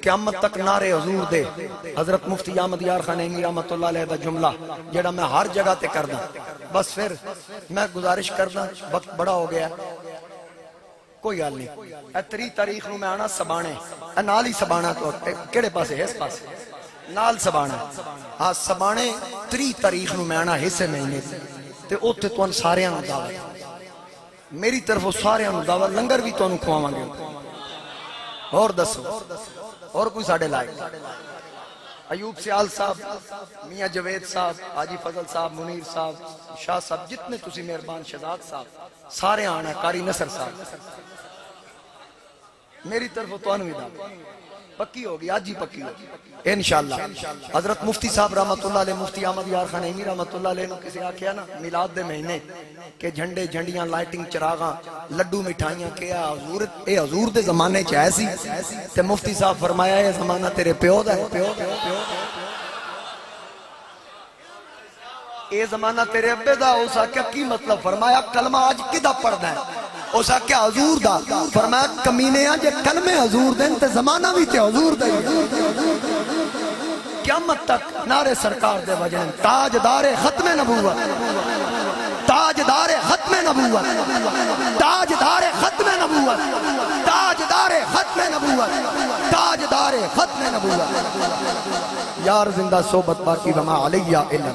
Speaker 1: قیامت تک نعرے حضور دے حضرت مفتی احمد یار خان ایمی رحمت اللہ علیہ دا جملہ جڑا میں ہر جگہ تے کردا بس پھر میں گزارش کردا وقت بڑا ہو گیا کوئی حال نہیں اے 3 تاریخ نو میں آنا سبانے اے نال ہی سبانا تو کیڑے پاسے ہے اس پاسے نال سبانا ہاں سبانے 3 تاریخ نو میں آنا حصے مہینے تے اوتھے تون سارے نوں دعوت میری طرف سارے نوں دعوت لنگر بھی تانوں کھواواں گے اور دسو اور کوئی ساڈے لائق ایوب سیال صاحب میاں جوید صاحب حاجی فضل صاحب منیر صاحب شاہ صاحب جتنے تسی مہربان شہزاد صاحب سارے آنا قاری نصر صاحب میری طرف تانوں بھی دعوت پکی ہوگی آج ہی پکی ہوگی انشاءاللہ حضرت مفتی صاحب رحمت اللہ علیہ مفتی احمد یار خان ایمی رحمت اللہ علیہ نے کسی آکھیا نا میلاد دے مہینے کہ جھنڈے جھنڈیاں لائٹنگ چراغاں لڈو مٹھائیاں کیا حضور اے حضور دے زمانے چ ایسی تے مفتی صاحب فرمایا اے زمانہ تیرے پیو دا ہے اے زمانہ تیرے ابے دا ہو سکیا کی مطلب فرمایا کلمہ آج کدا پڑھدا ہے او سکیا حضور دا فرمایا کمینے آج کلمے حضور دیں تے زمانہ بھی تے حضور دے قیامت تک نعرے سرکار دے وجن تاجدار ختم نبوت تاجدار ختم نبوت تاجدار ختم نبوت تاجدار ختم نبوت تاجدار ختم نبوت یار زندہ صحبت باقی وما علیہ الا